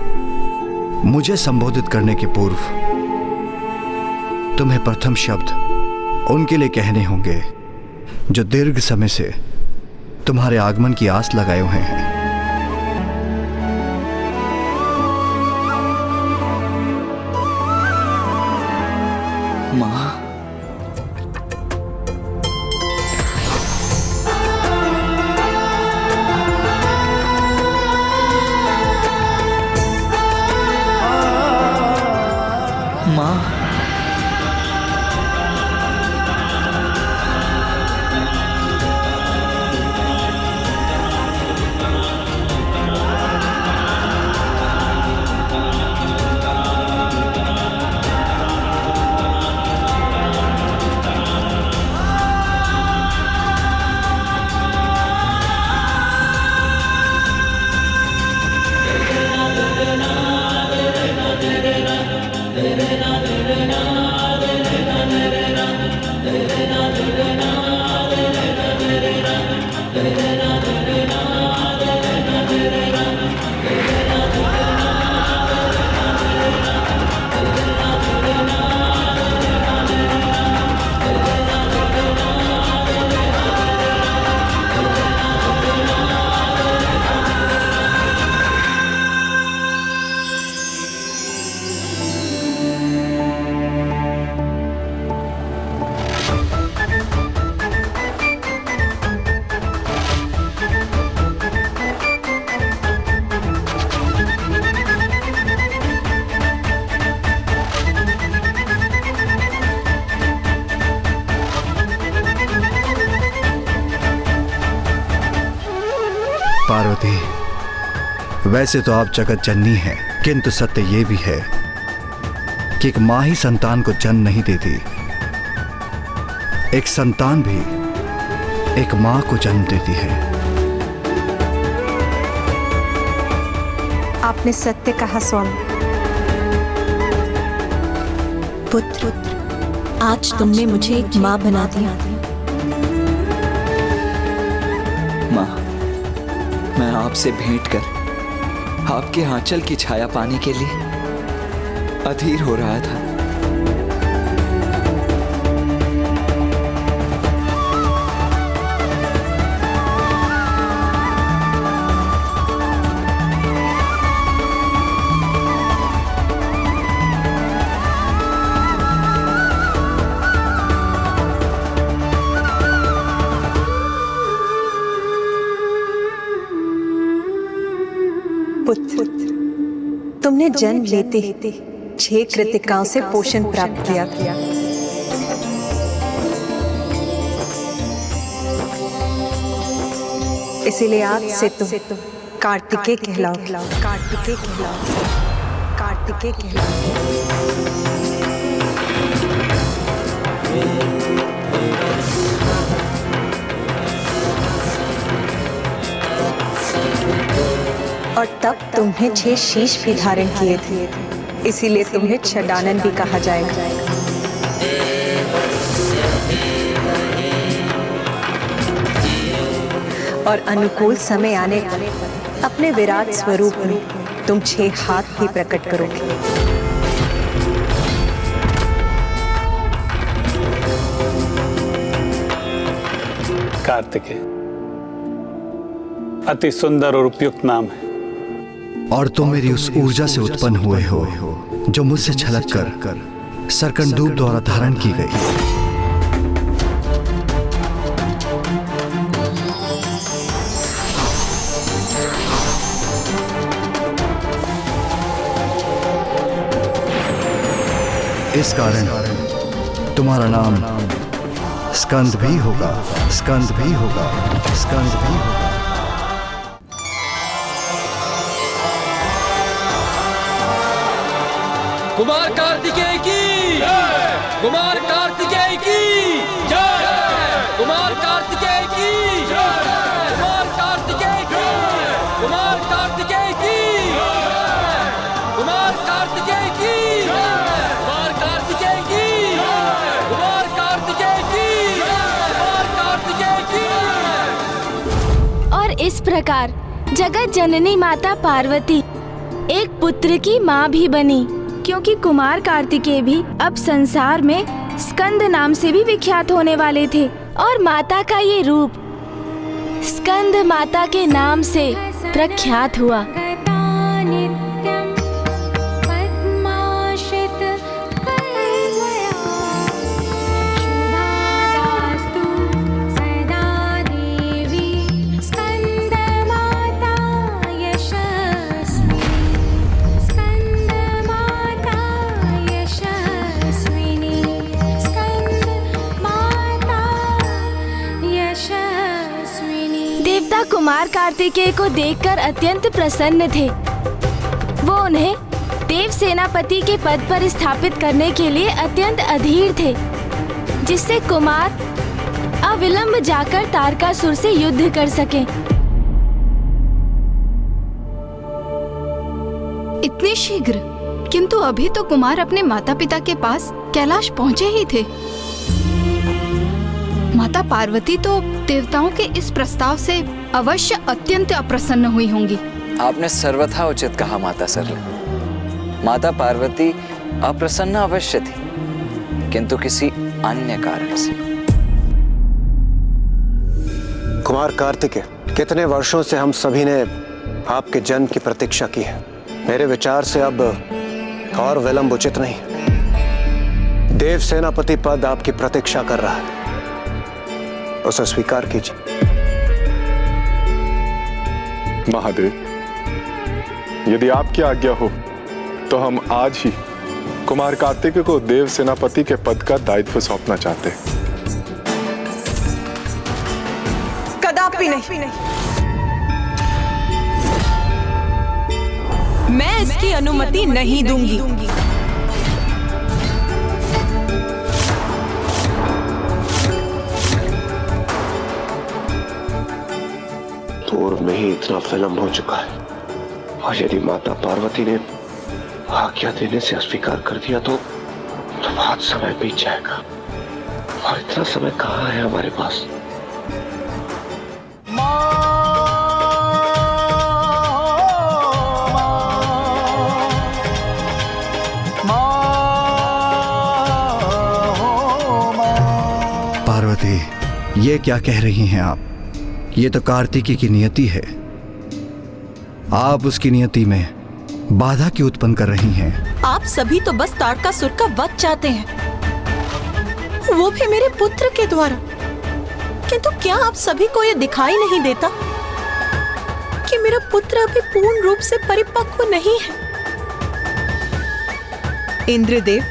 मुझे संबोधित करने के पूर्व तुम्हें प्रथम शब्द उनके लिए कहने होंगे जो दीर्घ समय से तुम्हारे आगमन की आस लगाए हुए हैं। माँ, माँ, पार्वती, वैसे तो आप जगत जननी हैं, किंतु सत्य ये भी है कि एक माँ ही संतान को जन्म नहीं देती, एक संतान भी एक माँ को जन्म देती है। आपने सत्य कहा स्वामी। पुत्र, आज तुमने मुझे एक माँ बना दिया। माँ, मैं आपसे भेंट कर आपके आंचल की छाया पाने के लिए अधीर हो रहा था। पुत्र, तुमने जन्म लेते 6 कृतिकाओं से पोषण प्राप्त किया। इसीलिए आज से तुम कार्तिकेय कहलाओ। कार्तिकेय कहलाओ। कार्तिकेय कहलाओ। और तब तुम्हें 6 शीश भी धारण किए थे, इसीलिए तुम्हें छदानन भी कहा जाएगा। और अनुकूल समय आने पर अपने विराट स्वरूप में तुम 6 हाथ भी प्रकट करोगे। कार्तिकेय अति सुंदर और उपयुक्त नाम है। और तुम मेरी उस ऊर्जा से उत्पन्न हुए हो जो मुझसे छलक कर सरकंडूब द्वारा धारण की गई। इस कारण तुम्हारा नाम स्कंद भी होगा, स्कंद भी होगा, स्कंद भी होगा। कुमार कार्तिकेय की जय, कुमार कार्तिकेय की जय, कुमार कार्तिकेय की जय, कुमार कार्तिकेय की जय, कुमार कार्तिकेय की जय, कुमार कार्तिकेय की जय, कुमार कार्तिकेय की जय, कुमार कार्तिकेय की जय, कुमार कार्तिकेय की जय। और इस प्रकार जगत जननी माता पार्वती एक पुत्र की माँ भी बनी, क्योंकि कुमार कार्तिकेय भी अब संसार में स्कंद नाम से भी विख्यात होने वाले थे। और माता का ये रूप स्कंद माता के नाम से प्रख्यात हुआ। देवता कुमार कार्तिकेय को देखकर अत्यंत प्रसन्न थे। वो उन्हें देव सेनापति के पद पर स्थापित करने के लिए अत्यंत अधीर थे, जिससे कुमार अविलंब जाकर तारकासुर से युद्ध कर सके। इतनी शीघ्र? किंतु अभी तो कुमार अपने माता पिता के पास कैलाश पहुँचे ही थे। माता पार्वती तो देवताओं के इस प्रस्ताव से अवश्य अत्यंत अप्रसन्न हुई होंगी। आपने सर्वथा उचित कहा माता सरला। माता पार्वती अप्रसन्न अवश्य थी, किंतु किसी अन्य कारण से। कुमार कार्तिकेय, कितने वर्षों से हम सभी ने आपके जन्म की प्रतीक्षा की है। मेरे विचार से अब और विलंब उचित नहीं। देव सेनापति पद आपकी प्रतीक्षा कर रहा है, उसे स्वीकार कीजिए। महादेव, यदि आपकी आज्ञा हो तो हम आज ही कुमार कार्तिकेय को देव सेनापति के पद का दायित्व सौंपना चाहते हैं। कदापि नहीं। मैं इसकी अनुमति नहीं दूंगी। पूर्व में ही इतना विलंब हो चुका है, और यदि माता पार्वती ने आज्ञा देने से अस्वीकार कर दिया तो बहुत समय बीत जाएगा, और इतना समय कहाँ है हमारे पास। पार्वती, ये क्या कह रही हैं आप? ये तो कार्तिकेय की नियति है। आप उसकी नियति में बाधा क्यों उत्पन्न कर रही हैं? आप सभी तो बस तारकासुर का वध चाहते हैं, वो भी मेरे पुत्र के द्वारा। किंतु क्या आप सभी को ये दिखाई नहीं देता कि मेरा पुत्र अभी पूर्ण रूप से परिपक्व नहीं है? इंद्रदेव,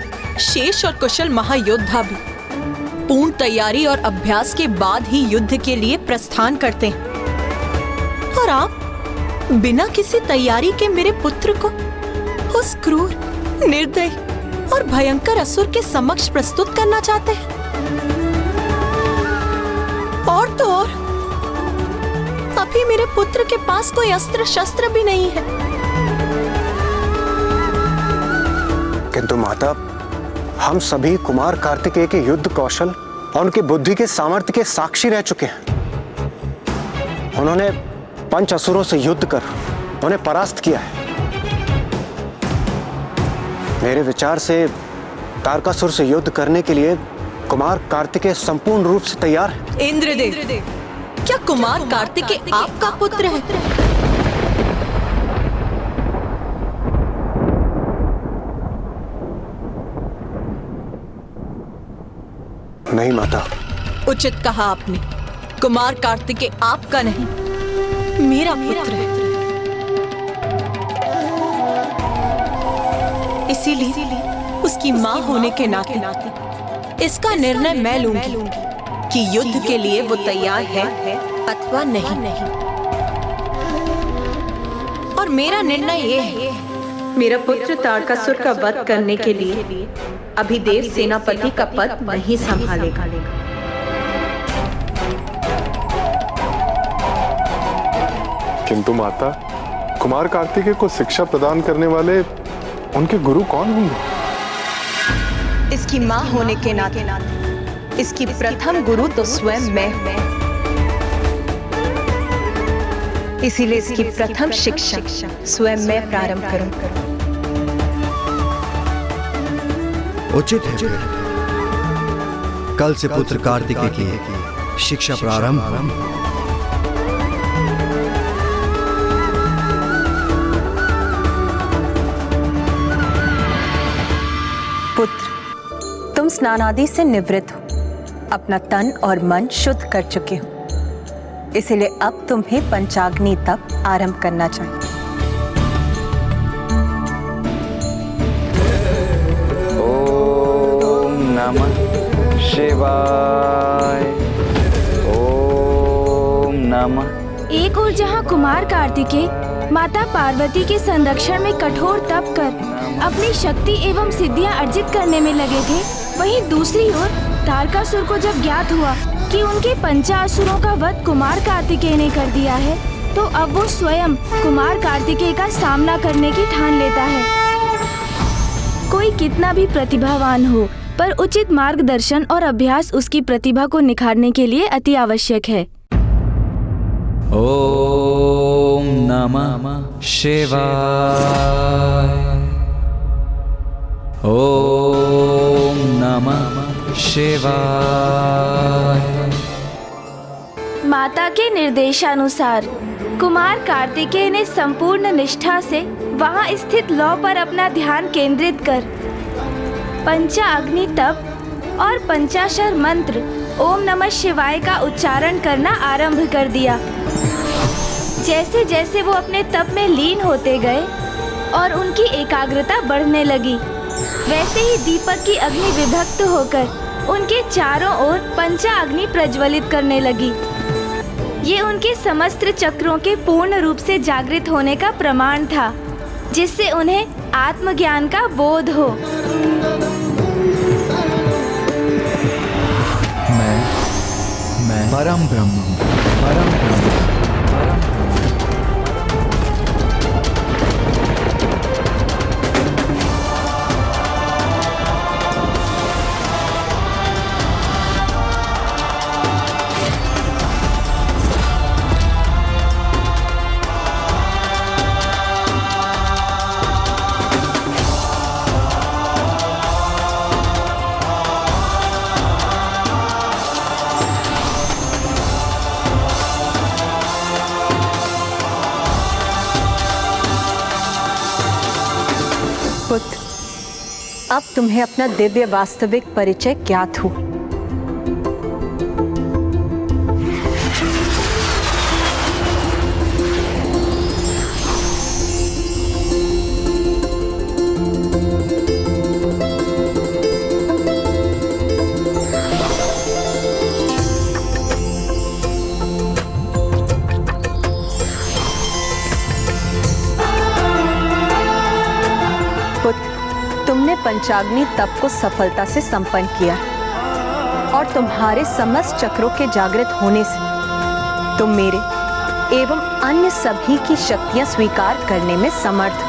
शेष और कुशल महायोद्धा भी पूर्ण तैयारी और अभ्यास के बाद ही युद्ध के लिए प्रस्थान करते हैं, और आप बिना किसी तैयारी के मेरे पुत्र को उस क्रूर, निर्दयी और भयंकर असुर के समक्ष प्रस्तुत करना चाहते हैं। और तो और अभी मेरे पुत्र के पास कोई अस्त्र शस्त्र भी नहीं है। किंतु माता, हम सभी कुमार कार्तिकेय के युद्ध कौशल और उनकी बुद्धि के सामर्थ्य के साक्षी रह चुके हैं। उन्होंने पंच असुरों से युद्ध कर उन्हें परास्त किया है। मेरे विचार से तारकासुर से युद्ध करने के लिए कुमार कार्तिकेय संपूर्ण रूप से तैयार है। इंद्रदेव, क्या कुमार कार्तिकेय आपका पुत्र है? नहीं माता। उचित कहा आपने। कुमार कार्तिकेय आपका नहीं, मेरा पुत्र है। इसीलिए उसकी मां होने के नाते इसका निर्णय मैं लूंगी कि युद्ध के लिए वो तैयार है अथवा नहीं। और मेरा निर्णय ये है, मेरा पुत्र तारकासुर का वध करने के लिए अभी देव सेनापति का पद नहीं संभालेगा। किंतु माता, कुमार कार्तिकेय को शिक्षा प्रदान करने वाले उनके गुरु कौन होंगे? इसकी मां होने के नाते इसकी प्रथम गुरु तो स्वयं मैं हूं। इसीलिए इसकी प्रथम शिक्षा स्वयं मैं प्रारंभ करूं। उचित है फिर। कल से पुत्र कार्तिकेय की शिक्षा प्रारंभ हो। पुत्र, तुम स्नान आदि से निवृत्त हो, अपना तन और मन शुद्ध कर चुके हो, इसलिए अब तुम्हें पंचाग्नि तप आरंभ करना चाहिए। ओम नमः शिवाय। ओम नमः। एक और जहाँ कुमार कार्तिकेय माता पार्वती के संरक्षण में कठोर तप कर अपनी शक्ति एवं सिद्धियां अर्जित करने में लगे थे, वहीं दूसरी ओर तारकासुर को जब ज्ञात हुआ कि उनके पंचासुरों का वध कुमार कार्तिकेय ने कर दिया है, तो अब वो स्वयं कुमार कार्तिकेय का सामना करने की ठान लेता है। कोई कितना भी प्रतिभावान हो, पर उचित मार्गदर्शन और अभ्यास उसकी प्रतिभा को निखारने के लिए अति आवश्यक है। ओम नमः शिवाय। ओम नमः शिवाय। माता के निर्देशानुसार कुमार कार्तिकेय ने संपूर्ण निष्ठा से वहां स्थित लौ पर अपना ध्यान केंद्रित कर पंचाग्नि तप और पंचाक्षर मंत्र ओम नमः शिवाय का उच्चारण करना आरंभ कर दिया। जैसे जैसे वो अपने तप में लीन होते गए और उनकी एकाग्रता बढ़ने लगी, वैसे ही दीपक की अग्नि विभक्त होकर उनके चारों ओर पंचाग्नि प्रज्वलित करने लगी। ये उनके समस्त चक्रों के पूर्ण रूप से जागृत होने का प्रमाण था, जिससे उन्हें आत्मज्ञान का बोध हो। मैं परम ब्रह्म हूँ, परम ब्रह्म। पुत्र, अब तुम्हें अपना दिव्य वास्तविक परिचय ज्ञात हो। तुमने पंचाग्नि तप को सफलता से संपन्न किया और तुम्हारे समस्त चक्रों के जागृत होने से तुम मेरे एवं अन्य सभी की शक्तियां स्वीकार करने में समर्थ हो।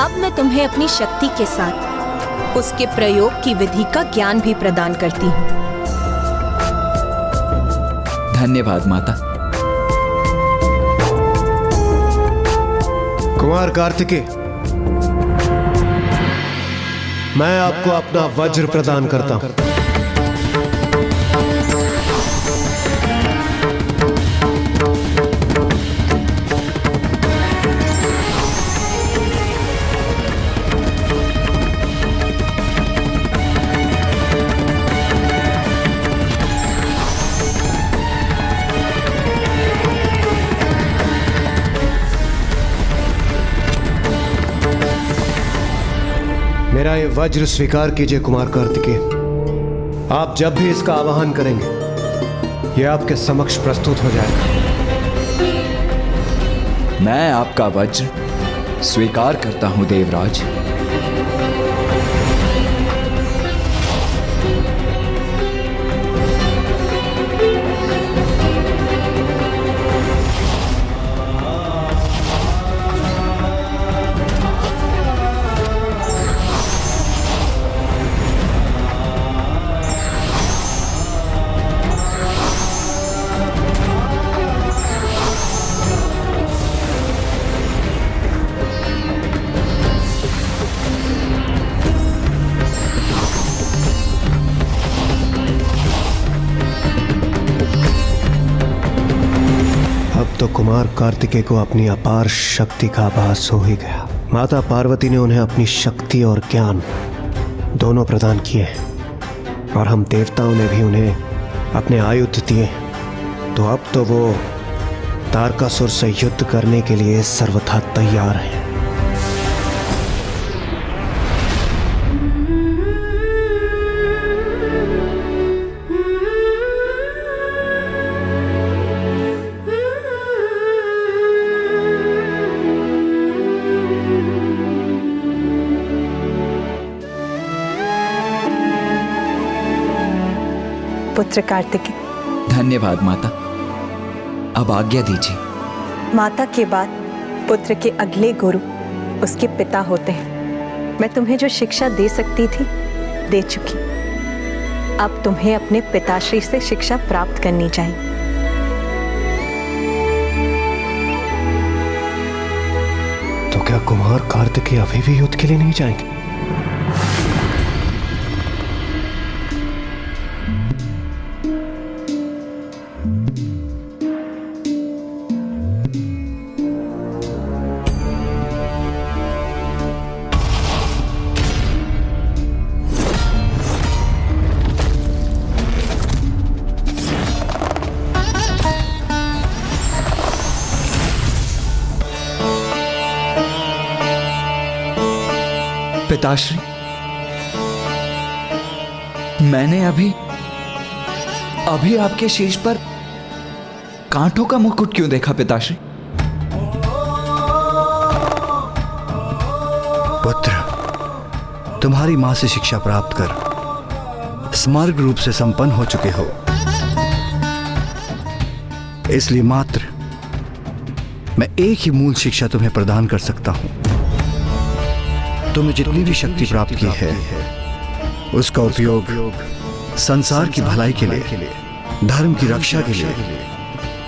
अब मैं तुम्हें अपनी शक्ति के साथ उसके प्रयोग की विधि का ज्ञान भी प्रदान करती हूँ। धन्यवाद माता। कुमार कार्तिकेय, मैं आपको अपना वज्र प्रदान करता हूं। मेरा ये वज्र स्वीकार कीजिए कुमार कार्तिकेय। आप जब भी इसका आवाहन करेंगे, यह आपके समक्ष प्रस्तुत हो जाएगा। मैं आपका वज्र स्वीकार करता हूं देवराज। कुमार कार्तिकेय को अपनी अपार शक्ति का आभास हो ही गया। माता पार्वती ने उन्हें अपनी शक्ति और ज्ञान दोनों प्रदान किए और हम देवताओं ने भी उन्हें अपने आयुध दिए। तो अब तो वो तारकासुर से युद्ध करने के लिए सर्वथा तैयार हैं। पुत्र कार्तिकेय, धन्यवाद माता। अब आज्ञा दीजिए। माता के बाद पुत्र के अगले गुरु उसके पिता होते हैं। मैं तुम्हें जो शिक्षा दे सकती थी दे चुकी। अब तुम्हें अपने पिताश्री से शिक्षा प्राप्त करनी चाहिए। तो क्या कुमार कार्तिकेय अभी भी युद्ध के लिए नहीं जाएंगे? पिताश्री, मैंने अभी आपके शीश पर कांटों का मुकुट क्यों देखा पिताश्री? पुत्र, तुम्हारी मां से शिक्षा प्राप्त कर समग्र रूप से संपन्न हो चुके हो, इसलिए मात्र मैं एक ही मूल शिक्षा तुम्हें प्रदान कर सकता हूं। तुमने जितनी भी शक्ति प्राप्त की है उसका उपयोग संसार की भलाई के लिए, धर्म की रक्षा के लिए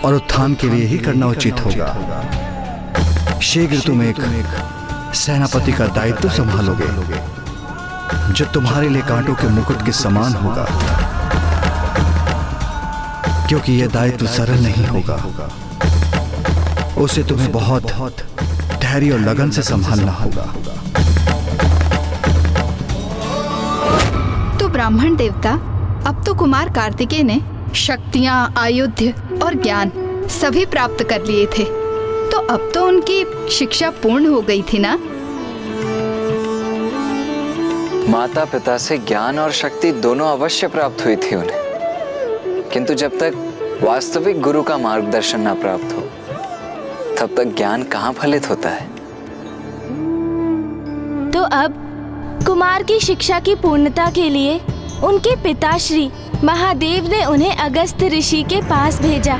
और उत्थान के लिए ही करना उचित होगा। शीघ्र तुम एक सेनापति का दायित्व संभालोगे जो तुम्हारे लिए कांटों के मुकुट के समान होगा, क्योंकि यह दायित्व सरल नहीं होगा। उसे तुम्हें बहुत धैर्य और लगन से संभालना होगा। ब्राह्मण देवता, अब तो कुमार कार्तिकेय ने शक्तियां, आयुध और ज्ञान सभी प्राप्त कर लिए थे, तो अब तो उनकी शिक्षा पूर्ण हो गई थी ना? माता पिता से ज्ञान और शक्ति दोनों अवश्य प्राप्त हुई थी उन्हें, किंतु जब तक वास्तविक गुरु का मार्गदर्शन ना प्राप्त हो तब तक ज्ञान कहाँ फलित होता है। तो अब कुमार की शिक्षा की पूर्णता के लिए उनके पिताश्री महादेव ने उन्हें अगस्त्य ऋषि के पास भेजा।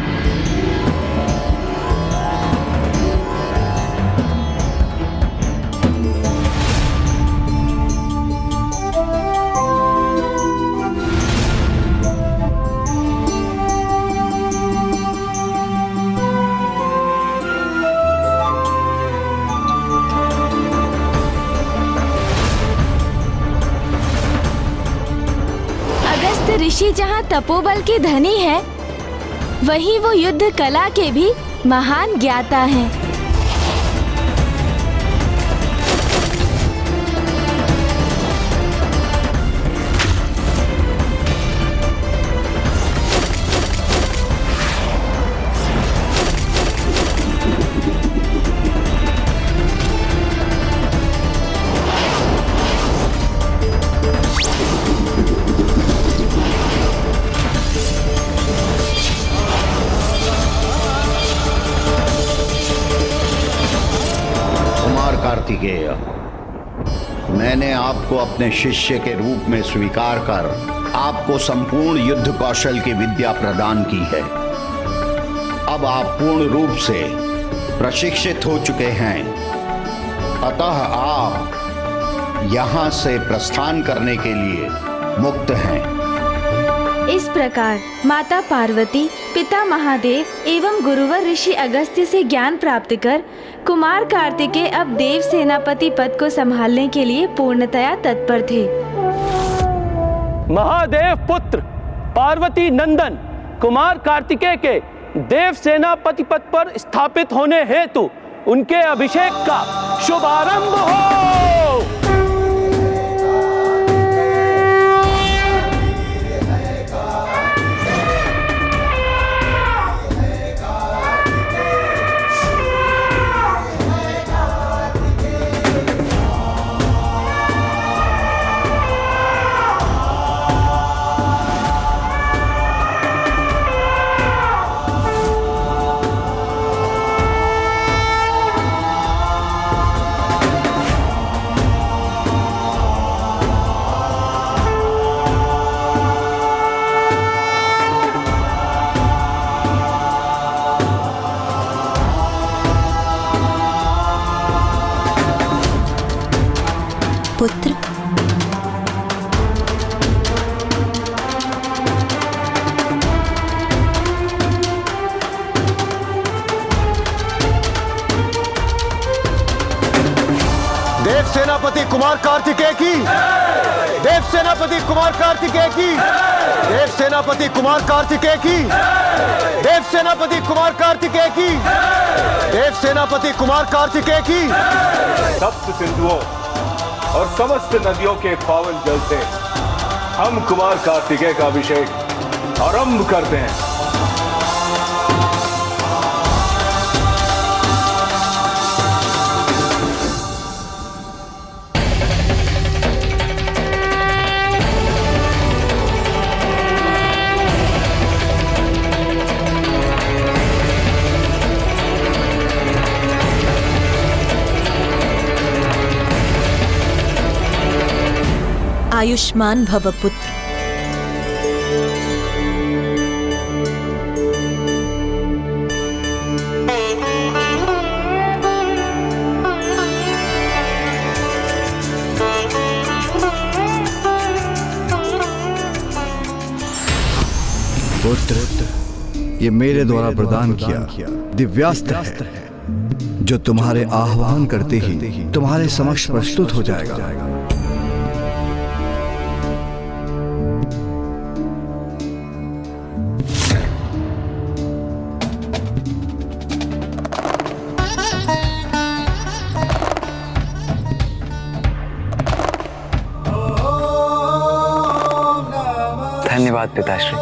ऋषि जहाँ तपोबल के धनी है, वहीं वो युद्ध कला के भी महान ज्ञाता हैं। कार्तिकेय, मैंने आपको अपने शिष्य के रूप में स्वीकार कर आपको संपूर्ण युद्ध कौशल की विद्या प्रदान की है। अब आप पूर्ण रूप से प्रशिक्षित हो चुके हैं, अतः आप यहां से प्रस्थान करने के लिए मुक्त हैं। इस प्रकार माता पार्वती, पिता महादेव एवं गुरुवर ऋषि अगस्त्य से ज्ञान प्राप्त कर कुमार कार्तिकेय अब देव सेनापति पद को संभालने के लिए पूर्णतया तत्पर थे। महादेव पुत्र पार्वती नंदन कुमार कार्तिकेय के देव सेनापति पद पर स्थापित होने हेतु उनके अभिषेक का शुभारंभ हो। पुत्र, देव सेनापति कुमार कार्तिकेय की, देव सेनापति कुमार कार्तिकेय की, देव सेनापति कुमार कार्तिकेय की, देव सेनापति कुमार कार्तिकेय की, देव सेनापति कुमार कार्तिकेय की। सप्त सिंधुओं और समस्त नदियों के पावन जल से हम कुमार कार्तिकेय का अभिषेक आरंभ करते हैं। आयुष्मान भव पुत्र। पुत्र, ये मेरे द्वारा प्रदान किया दिव्यास्त्र है, जो तुम्हारे आह्वान करते ही तुम्हारे समक्ष प्रस्तुत हो जाएगा। धन्यवाद पिताश्री।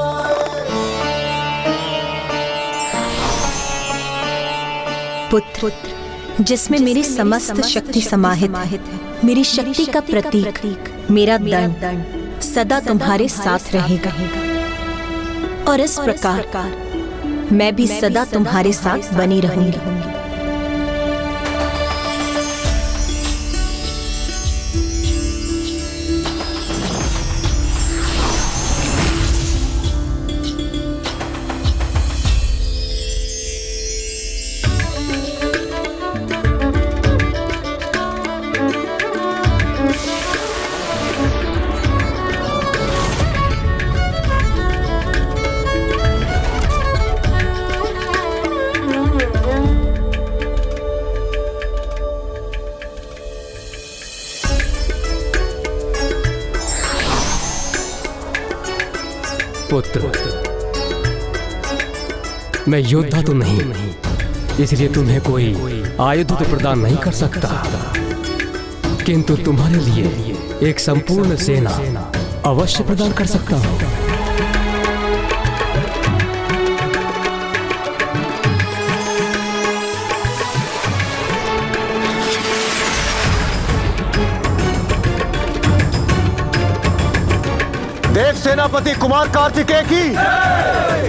पुत्र, जिसमें मेरी समस्त शक्ति समाहित है, मेरी शक्ति का प्रतीक मेरा दंड सदा तुम्हारे साथ रहेगा, और इस प्रकार मैं भी सदा तुम्हारे साथ बनी रहूंगी। पुत्र, मैं योद्धा तो नहीं, इसलिए तुम्हें कोई आयुध तो प्रदान नहीं कर सकता, किंतु तुम्हारे लिए एक संपूर्ण सेना अवश्य प्रदान कर सकता हूं। देव सेनापति कुमार कार्तिकेय की,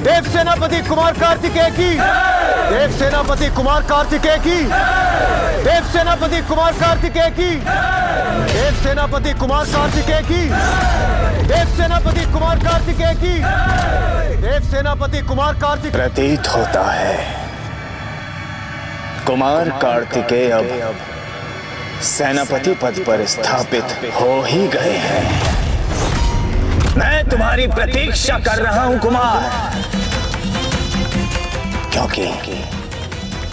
देव सेनापति कुमार कार्तिकेय की, देव सेनापति कुमार कार्तिकेय की, देव सेनापति कुमार कार्तिकेय की, देव सेनापति कुमार कार्तिकेय की, देव सेनापति कुमार कार्तिकेय की, देव सेनापति कुमार कार्तिकेय। प्रतीत होता है कुमार कार्तिकेय अब सेनापति पद पर स्थापित हो ही गए हैं। मैं तुम्हारी प्रतीक्षा कर रहा हूं कुमार, क्योंकि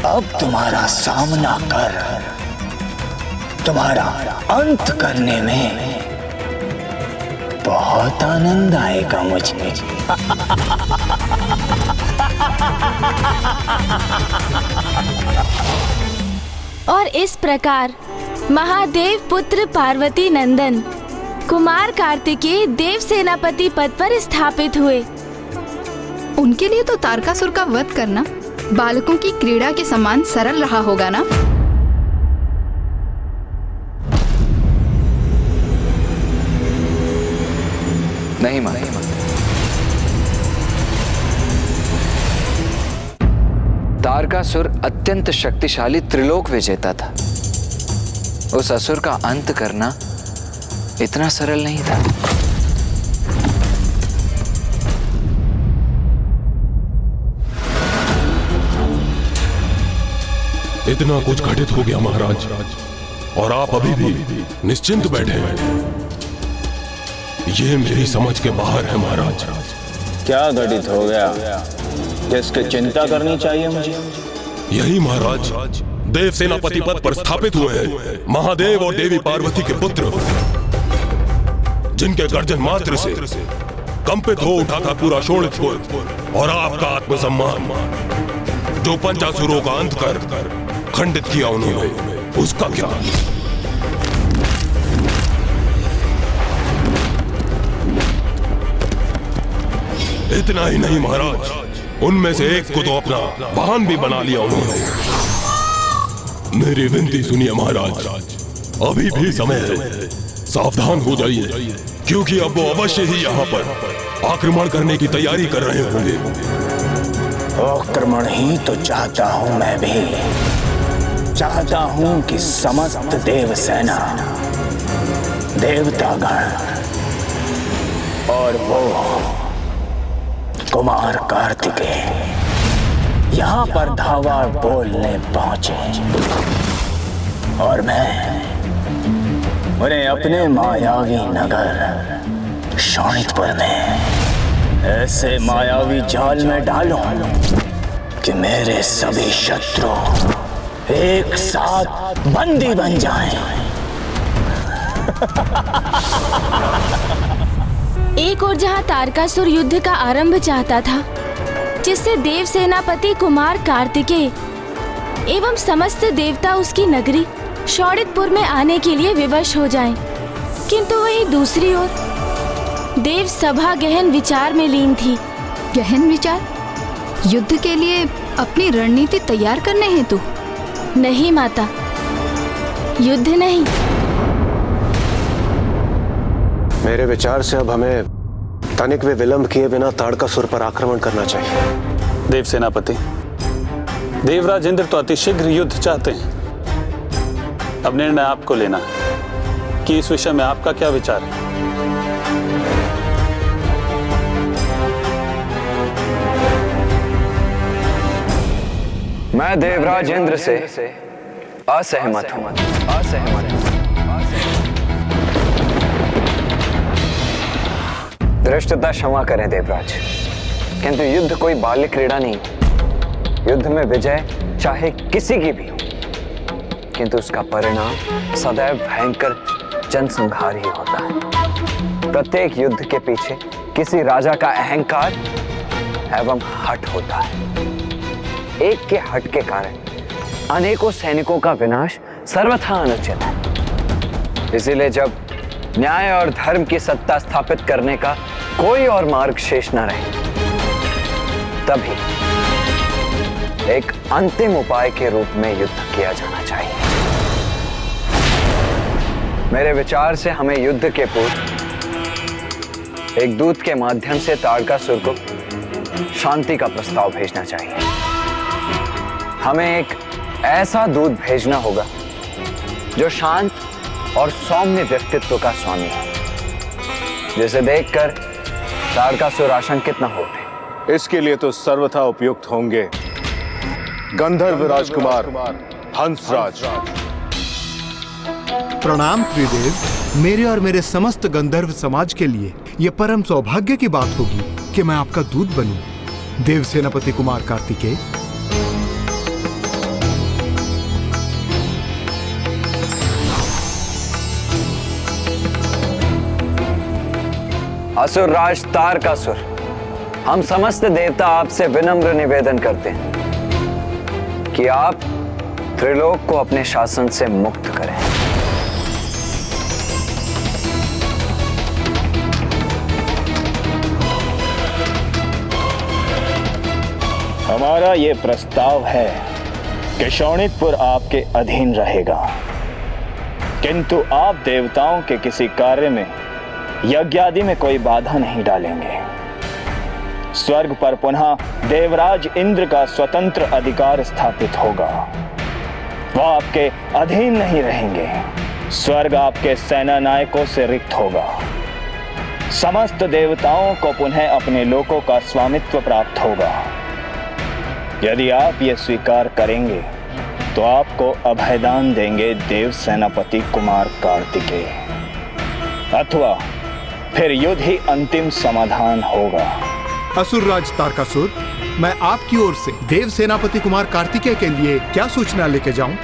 अब तुम्हारा सामना कर तुम्हारा अंत करने में बहुत आनंद आएगा मुझे। और इस प्रकार महादेव पुत्र पार्वती नंदन कुमार कार्तिकेय देव सेनापति पद पर स्थापित हुए। उनके लिए तो तारकासुर का वध करना बालकों की क्रीड़ा के समान सरल रहा होगा ना? नहीं माता, तारकासुर अत्यंत शक्तिशाली त्रिलोक विजेता था। उस असुर का अंत करना इतना सरल नहीं था। इतना कुछ घटित हो गया महाराज, और आप अभी भी निश्चिंत बैठे हैं। ये मेरी समझ के बाहर है महाराज। क्या घटित हो गया जिसकी चिंता करनी चाहिए मुझे? यही महाराज, देव सेनापति पद पर स्थापित हुए हैं महादेव और देवी पार्वती के पुत्र, जिनके गर्जन मात्र से कंपित हो उठा था पूरा शोणितपुर। और आपका आत्मसम्मान जो पंचासुरों का अंत कर खंडित किया उन्होंने, उसका क्या? इतना ही नहीं महाराज, उनमें से एक को तो अपना वाहन भी बना लिया उन्होंने। मेरी विनती सुनिए महाराज, अभी भी समय है, सावधान हो जाइए, क्योंकि अब वो अवश्य ही यहाँ पर आक्रमण करने की तैयारी कर रहे होंगे। आक्रमण ही तो चाहता हूँ मैं भी। चाहता हूँ कि समस्त देव सेना, देवतागण और वो कुमार कार्तिकेय यहाँ पर धावा बोलने पहुंचे, और मैं उन्हें अपने मायावी नगर शोणितपुर में ऐसे मायावी जाल में डालूं कि मेरे सभी शत्रु एक साथ बंदी बन जाएं। एक और जहां तारकासुर युद्ध का आरंभ चाहता था, जिससे देव सेनापति कुमार कार्तिकेय एवं समस्त देवता उसकी नगरी शोणितपुर में आने के लिए विवश हो जाएं, किंतु वहीं दूसरी ओर देव सभा गहन विचार में लीन थी। गहन विचार? युद्ध के लिए अपनी रणनीति तैयार करने हेतु? नहीं माता, युद्ध नहीं। मेरे विचार से अब हमें तनिक भी विलंब किए बिना तारकासुर पर आक्रमण करना चाहिए। देव सेनापति, देवराज इंद्र तो अतिशीघ्र युद्ध चाहते हैं। अब निर्णय आपको लेना है कि इस विषय में आपका क्या विचार है। मैं देवराज इंद्र से असहमत हूं। धृष्टता क्षमा करें देवराज, किंतु युद्ध कोई बाल्य क्रीड़ा नहीं। युद्ध में विजय चाहे किसी की भी हो, किंतु उसका परिणाम सदैव भयंकर जनसंहार ही होता है। प्रत्येक युद्ध के पीछे किसी राजा का अहंकार एवं हठ होता है। एक के हठ के कारण अनेकों सैनिकों का विनाश सर्वथा अनुचित है। इसीलिए जब न्याय और धर्म की सत्ता स्थापित करने का कोई और मार्ग शेष न रहे, तभी एक अंतिम उपाय के रूप में युद्ध किया जाना चाहिए। मेरे विचार से हमें युद्ध के पूर्व एक दूत के माध्यम से तारकासुर को शांति का प्रस्ताव भेजना चाहिए। हमें एक ऐसा दूत भेजना होगा जो शांत और सौम्य व्यक्तित्व का स्वामी है, जिसे देखकर तारकासुर आशंकित न होते। इसके लिए तो सर्वथा उपयुक्त होंगे गंधर्व राजकुमार हंसराज। प्रणाम त्रिदेव। मेरे और मेरे समस्त गंधर्व समाज के लिए यह परम सौभाग्य की बात होगी कि मैं आपका दूत बनूं। देव सेनापति कुमार कार्तिकेय, असुर राज तारकासुर, हम समस्त देवता आपसे विनम्र निवेदन करते हैं कि आप त्रिलोक को अपने शासन से मुक्त करें। हमारा ये प्रस्ताव है कि शोणितपुर आपके अधीन रहेगा, किंतु आप देवताओं के किसी कार्य में, यज्ञ आदि में कोई बाधा नहीं डालेंगे। स्वर्ग पर पुनः देवराज इंद्र का स्वतंत्र अधिकार स्थापित होगा। वह आपके अधीन नहीं रहेंगे। स्वर्ग आपके सेना नायकों से रिक्त होगा। समस्त देवताओं को पुनः अपने लोकों का स्वामित्व प्राप्त होगा। यदि आप ये स्वीकार करेंगे तो आपको अभयदान देंगे देव सेनापति कुमार कार्तिकेय, अथवा फिर युद्ध ही अंतिम समाधान होगा। असुरराज तारकासुर, मैं आपकी ओर से देव सेनापति कुमार कार्तिकेय के लिए क्या सूचना लेके जाऊं?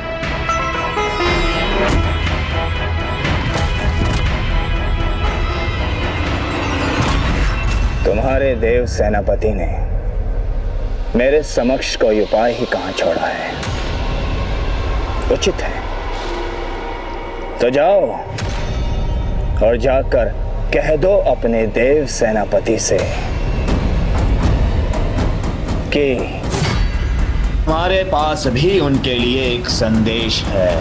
तुम्हारे देव सेनापति ने मेरे समक्ष कोई उपाय ही कहां छोड़ा है। उचित है तो जाओ और जाकर कह दो अपने देव सेनापति से कि हमारे पास भी उनके लिए एक संदेश है।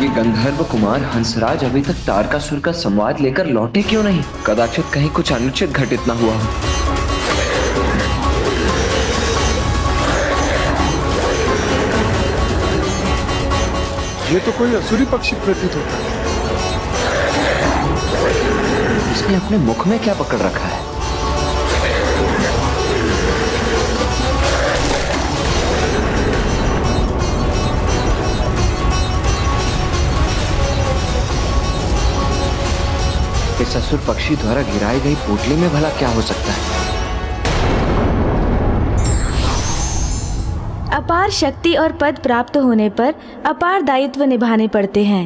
ये गंधर्व कुमार हंसराज अभी तक तारकासुर का संवाद लेकर लौटे क्यों नहीं? कदाचित कहीं कुछ अनुचित घटित न हुआ हो। ये तो कोई असुरी पक्षी प्रतीत होता है। इसने अपने मुख में क्या पकड़ रखा है? इस असुर पक्षी द्वारा गिराई गई पोटली में भला क्या हो सकता है? अपार शक्ति और पद प्राप्त होने पर अपार दायित्व निभाने पड़ते हैं।